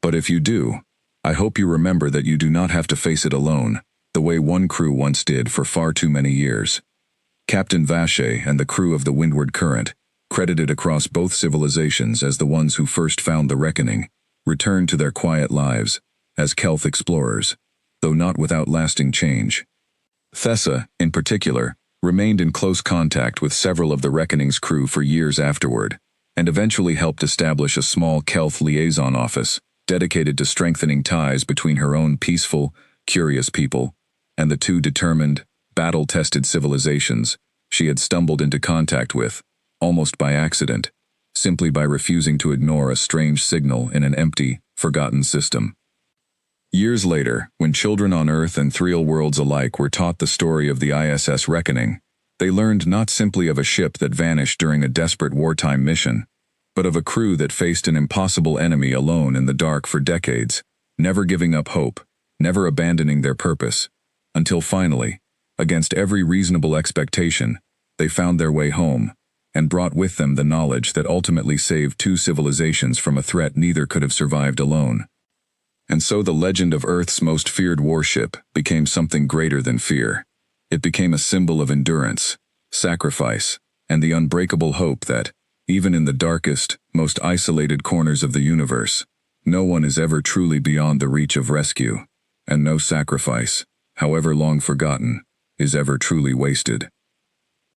But if you do, I hope you remember that you do not have to face it alone, the way one crew once did for far too many years. Captain Vache and the crew of the Windward Current, credited across both civilizations as the ones who first found the Reckoning, returned to their quiet lives as Kelth explorers, though not without lasting change. Thessa, in particular, remained in close contact with several of the Reckoning's crew for years afterward, and eventually helped establish a small Kelth liaison office dedicated to strengthening ties between her own peaceful, curious people and the two determined, battle-tested civilizations she had stumbled into contact with, almost by accident, simply by refusing to ignore a strange signal in an empty, forgotten system. Years later, when children on Earth and Thrail worlds alike were taught the story of the ISS Reckoning, they learned not simply of a ship that vanished during a desperate wartime mission, but of a crew that faced an impossible enemy alone in the dark for decades, never giving up hope, never abandoning their purpose, until finally, against every reasonable expectation, they found their way home, and brought with them the knowledge that ultimately saved two civilizations from a threat neither could have survived alone. And so the legend of Earth's most feared warship became something greater than fear. It became a symbol of endurance, sacrifice, and the unbreakable hope that, even in the darkest, most isolated corners of the universe, no one is ever truly beyond the reach of rescue, and no sacrifice, however long forgotten, is ever truly wasted.